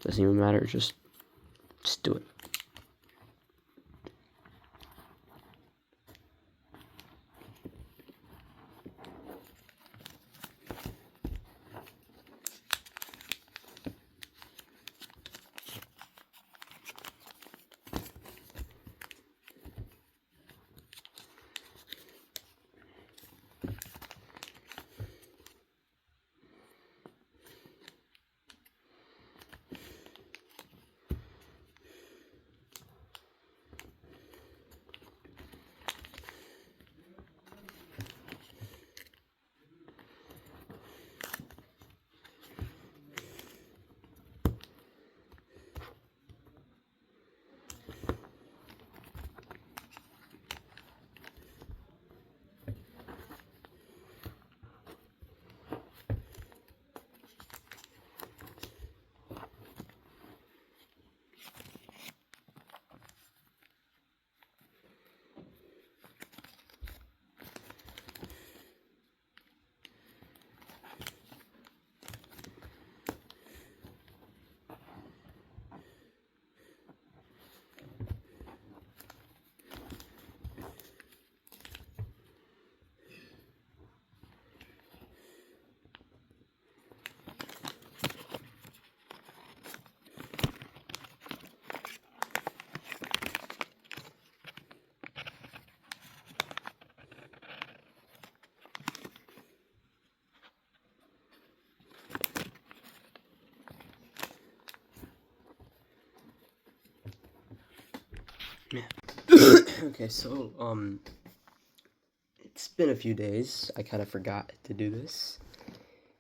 Doesn't even matter. Just do it. Okay, so, it's been a few days. I kind of forgot to do this.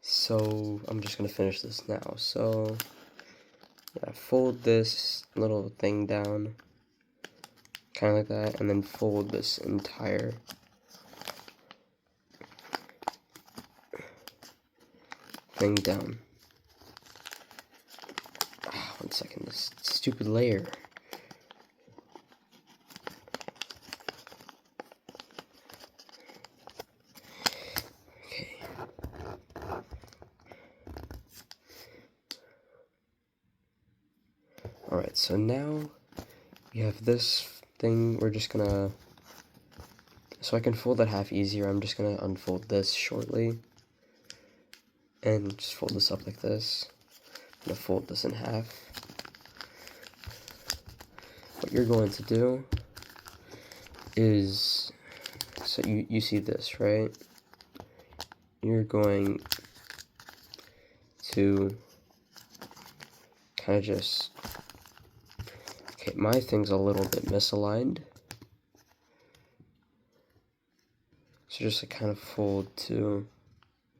So, I'm just gonna finish this now. So, yeah, fold this little thing down. Kind of like that. And then fold this entire thing down. One second, this stupid layer. Alright, so now we have this thing. We're just gonna, so I can fold that half easier, I'm just gonna unfold this shortly and just fold this up like this. I'm gonna fold this in half. What you're going to do is, so you see this, right? You're going to kind of just, okay, my thing's a little bit misaligned. So just to kind of fold to,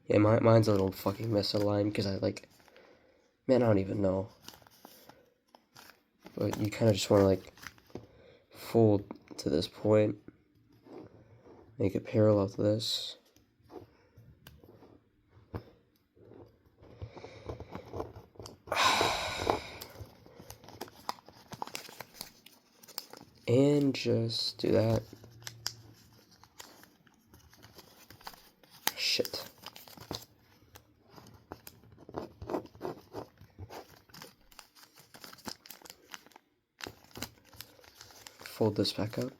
yeah, mine's a little fucking misaligned because I like, man, I don't even know. But you kind of just want to like fold to this point, make it parallel to this. And just do that. Shit. Fold this back up.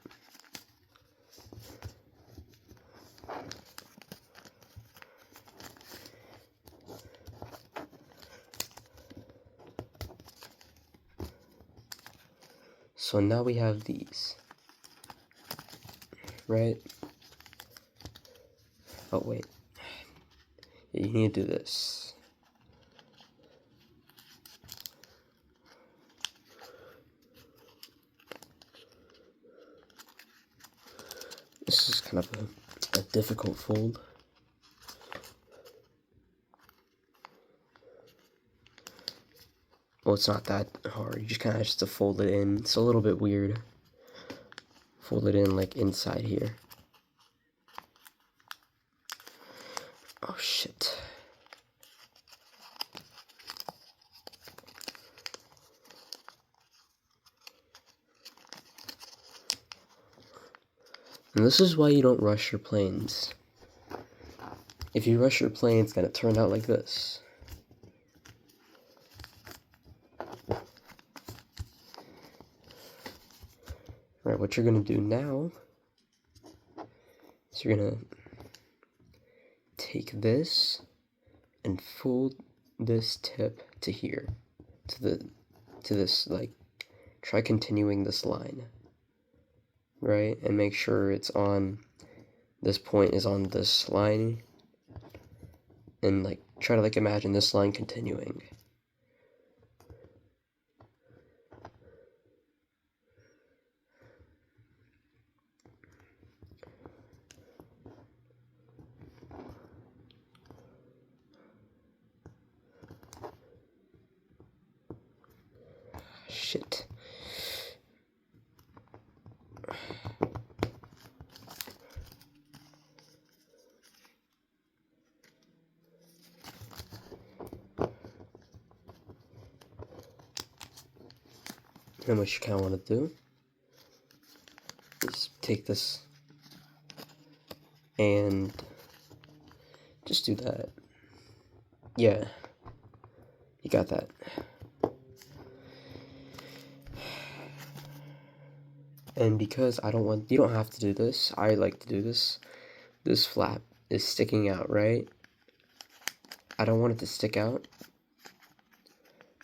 So now we have these, right? Oh wait, yeah, you need to do this. This is kind of a difficult fold. Well, it's not that hard. You just kind of have to fold it in. It's a little bit weird. Fold it in like inside here. Oh shit. And this is why you don't rush your planes. If you rush your plane, it's gonna turn out like this. Alright, what you're gonna do now is you're gonna take this and fold this tip to here, to this, like, try continuing this line, right? And make sure it's on, this point is on this line, and like try to like imagine this line continuing. Shit. And what you kind of want to do is take this and just do that. Yeah, you got that. And because I don't want, you don't have to do this, I like to do this. This flap is sticking out, right? I don't want it to stick out.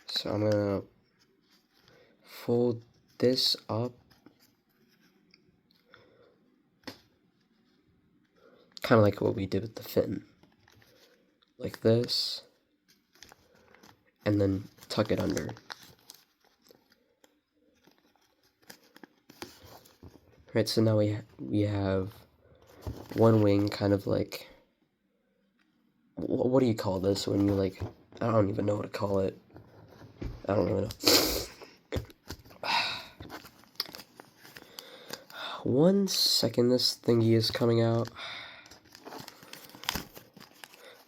So I'm gonna fold this up. Kind of like what we did with the fin. Like this. And then tuck it under. Right, so now we have one wing kind of like, what do you call this when you like, I don't even know what to call it. I don't really know. 1 second, this thingy is coming out.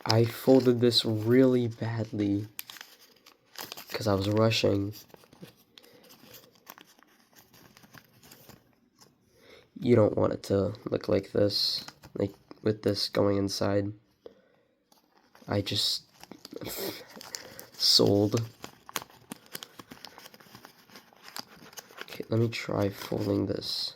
I folded this really badly because I was rushing. You don't want it to look like this, like with this going inside. I just sold. Okay, let me try folding this.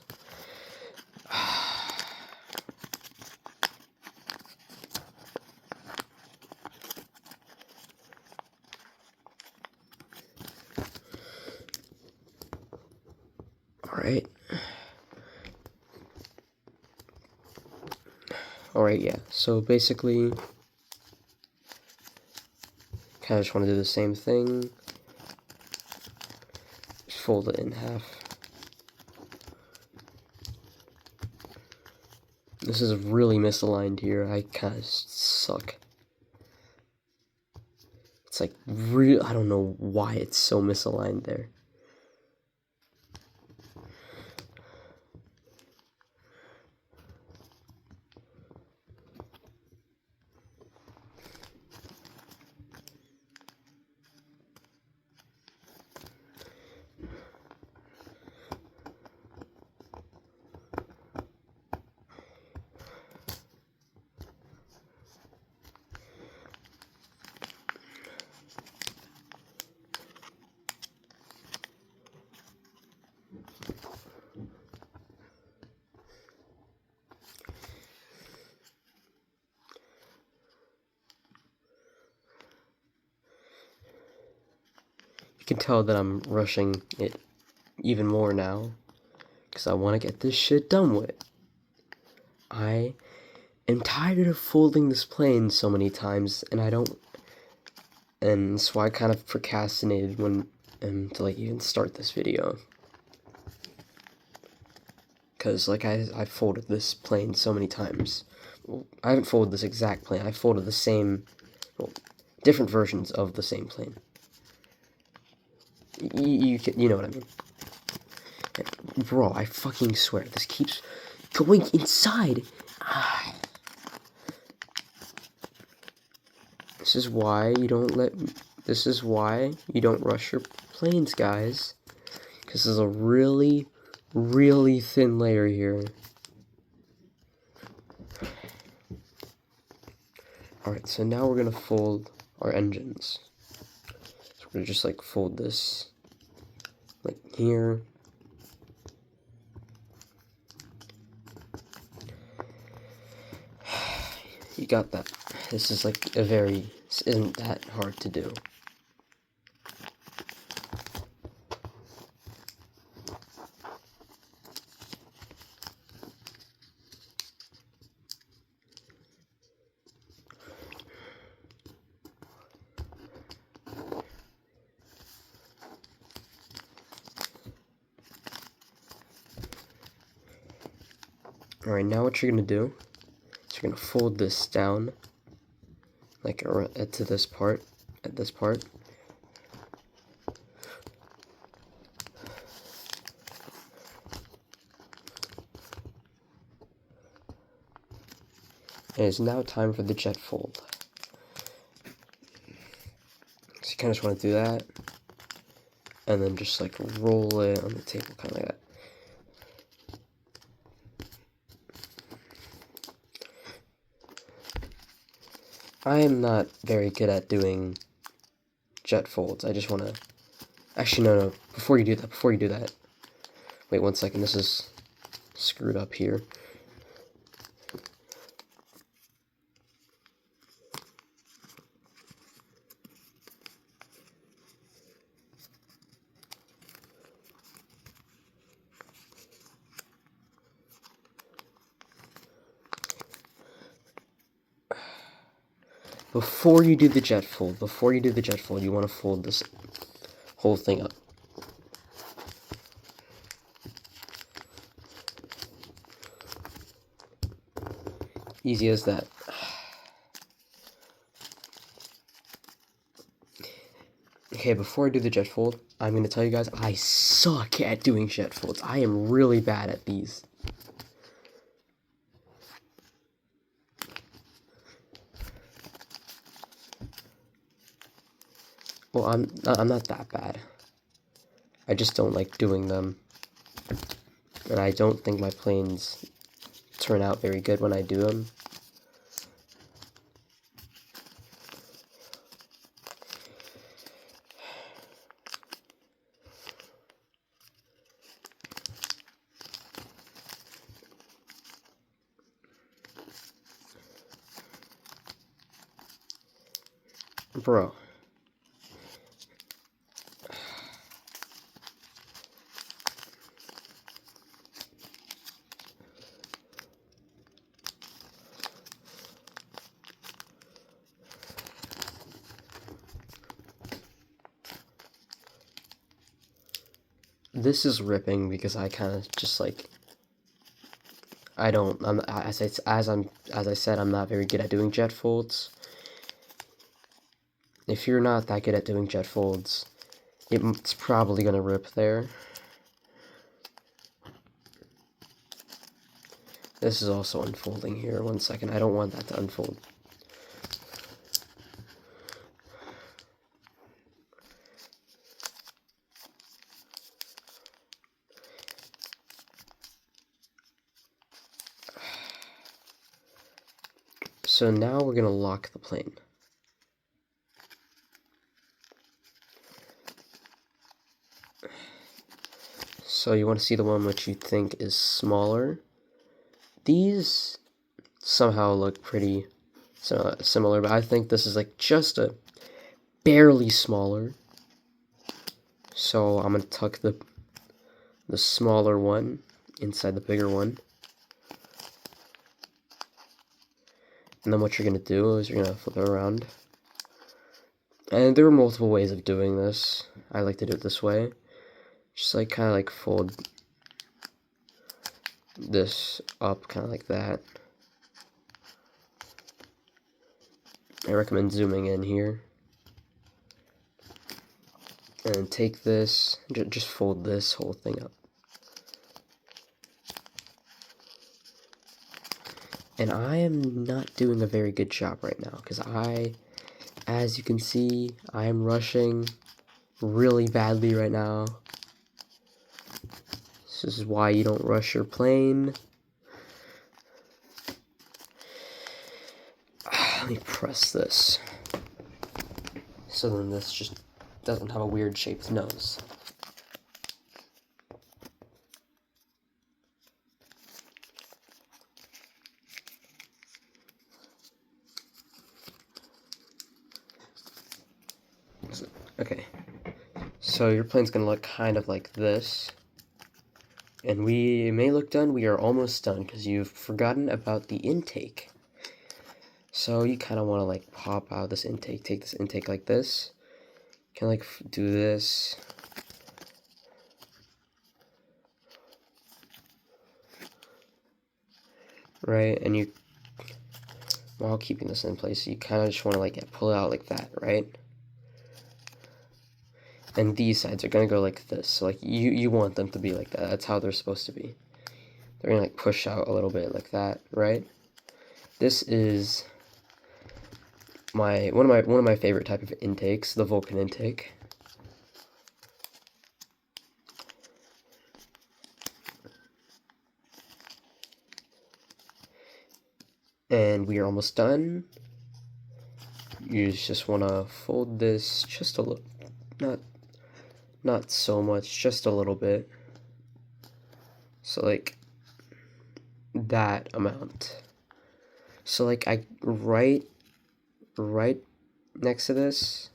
Alright, yeah, so basically, kind of just want to do the same thing, just fold it in half. This is really misaligned here, I kind of suck. It's like, I don't know why it's so misaligned there. You can tell that I'm rushing it even more now, because I want to get this shit done with. I am tired of folding this plane so many times, and so I kind of procrastinated when to like even start this video. because like I folded this plane so many times. Well, I haven't folded this exact plane. I folded the same, well, different versions of the same plane. You know what I mean. And, bro, I fucking swear, this keeps going inside. This is why you don't rush your planes, guys. Because there's a really, really thin layer here. Alright, so now we're gonna fold our engines. So we're gonna just like fold this like here. You got that. This is like this isn't that hard to do. Alright, now what you're gonna do is you're gonna fold this down like to this part, at this part. And it's now time for the jet fold. So you kind of just want to do that, and then just like roll it on the table, kind of like that. I am not very good at doing jet folds. I just want to... Actually, no. Before you do that... Wait 1 second, this is screwed up here. Before you do the jet fold, you want to fold this whole thing up. Easy as that. Okay, before I do the jet fold, I'm going to tell you guys, I suck at doing jet folds. I am really bad at these. Well, I'm not that bad. I just don't like doing them. And I don't think my planes turn out very good when I do them. Bro. This is ripping because I kind of just like as I said, I'm not very good at doing jet folds. If you're not that good at doing jet folds, it's probably gonna rip there. This is also unfolding here. 1 second, I don't want that to unfold. So now we're gonna lock the plane. So you want to see the one which you think is smaller. These somehow look pretty similar, but I think this is like just a barely smaller. So I'm gonna tuck the smaller one inside the bigger one. And then what you're gonna do is you're gonna flip it around. And there are multiple ways of doing this. I like to do it this way. Just like kind of like fold this up kind of like that. I recommend zooming in here. And take this, just fold this whole thing up. And I am not doing a very good job right now, because as you can see, I am rushing really badly right now. This is why you don't rush your plane. Let me press this, so then this just doesn't have a weird shaped nose. Okay, so your plane's gonna look kind of like this, and it may look done. We are almost done because you've forgotten about the intake. So you kind of want to like pop out this intake, take this intake like this, kind of like do this. Right, and you, while keeping this in place, you kind of just want to like pull it out like that, right? And these sides are gonna go like this. So like you want them to be like that. That's how they're supposed to be. They're gonna like push out a little bit like that, right? This is one of my favorite type of intakes, the Vulcan intake. And we are almost done. You just want to fold this just a little, not so much, just a little bit. So like that amount. So like right next to this,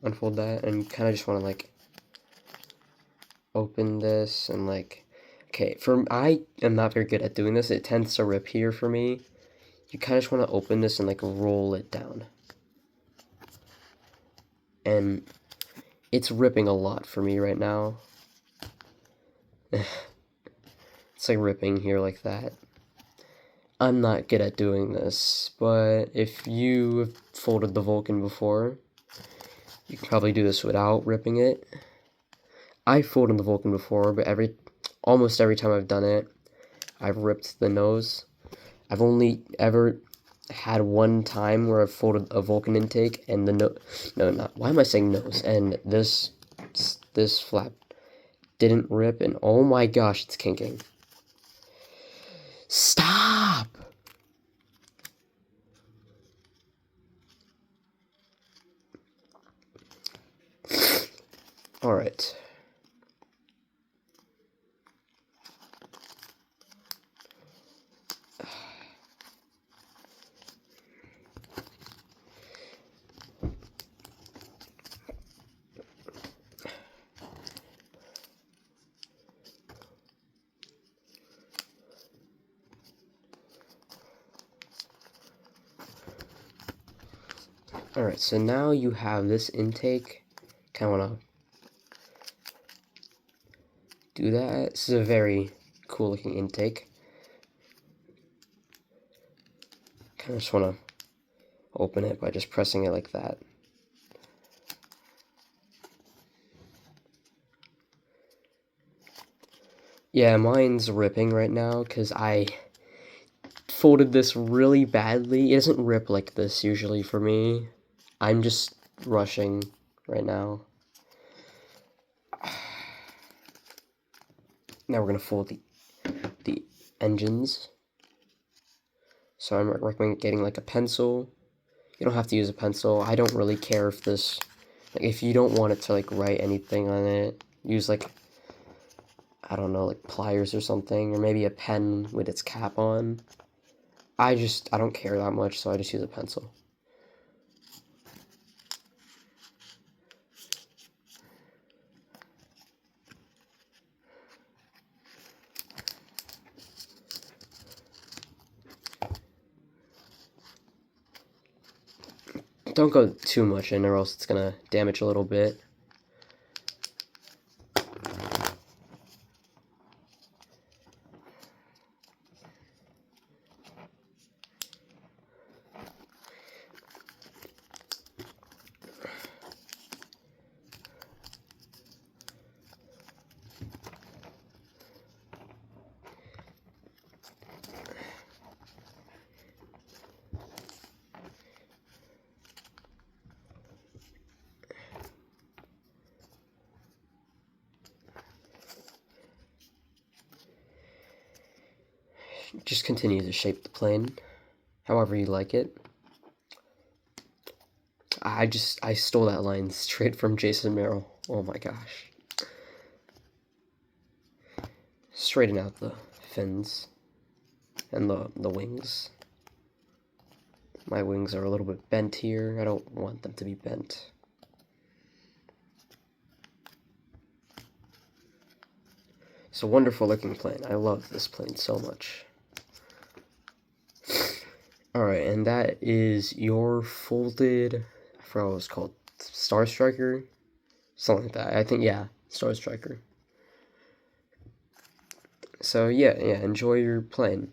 unfold that, and kind of just want to like open this and like, okay, I am not very good at doing this. It tends to rip here for me. You kind of just want to open this and like roll it down. And it's ripping a lot for me right now. It's like ripping here like that. I'm not good at doing this, but if you have folded the Vulcan before, you can probably do this without ripping it. I've folded the Vulcan before, but almost every time I've done it, I've ripped the nose. I've only ever had one time where I've folded a Vulcan intake and why am I saying nose? And this flap didn't rip, and oh my gosh, it's kinking. Stop! Alright. Alright, so now you have this intake. Kind of want to do that. This is a very cool looking intake. Kind of just want to open it by just pressing it like that. Yeah, mine's ripping right now because I folded this really badly. It doesn't rip like this usually for me. I'm just rushing right now. Now we're gonna fold the engines. So I'm recommending getting like a pencil. You don't have to use a pencil. I don't really care if if you don't want it to like write anything on it, use like, I don't know, like pliers or something, or maybe a pen with its cap on. I don't care that much, so I just use a pencil. don't go too much in or else it's gonna damage a little bit. Just continue to shape the plane however you like it. I stole that line straight from Jayson Merrill. Oh my gosh. Straighten out the fins and the wings. My wings are a little bit bent here. I don't want them to be bent. It's a wonderful looking plane. I love this plane so much. Alright, and that is your folded, I forgot what it was called, Starstriker? Something like that. I think, yeah, Starstriker. So, yeah, enjoy your plane.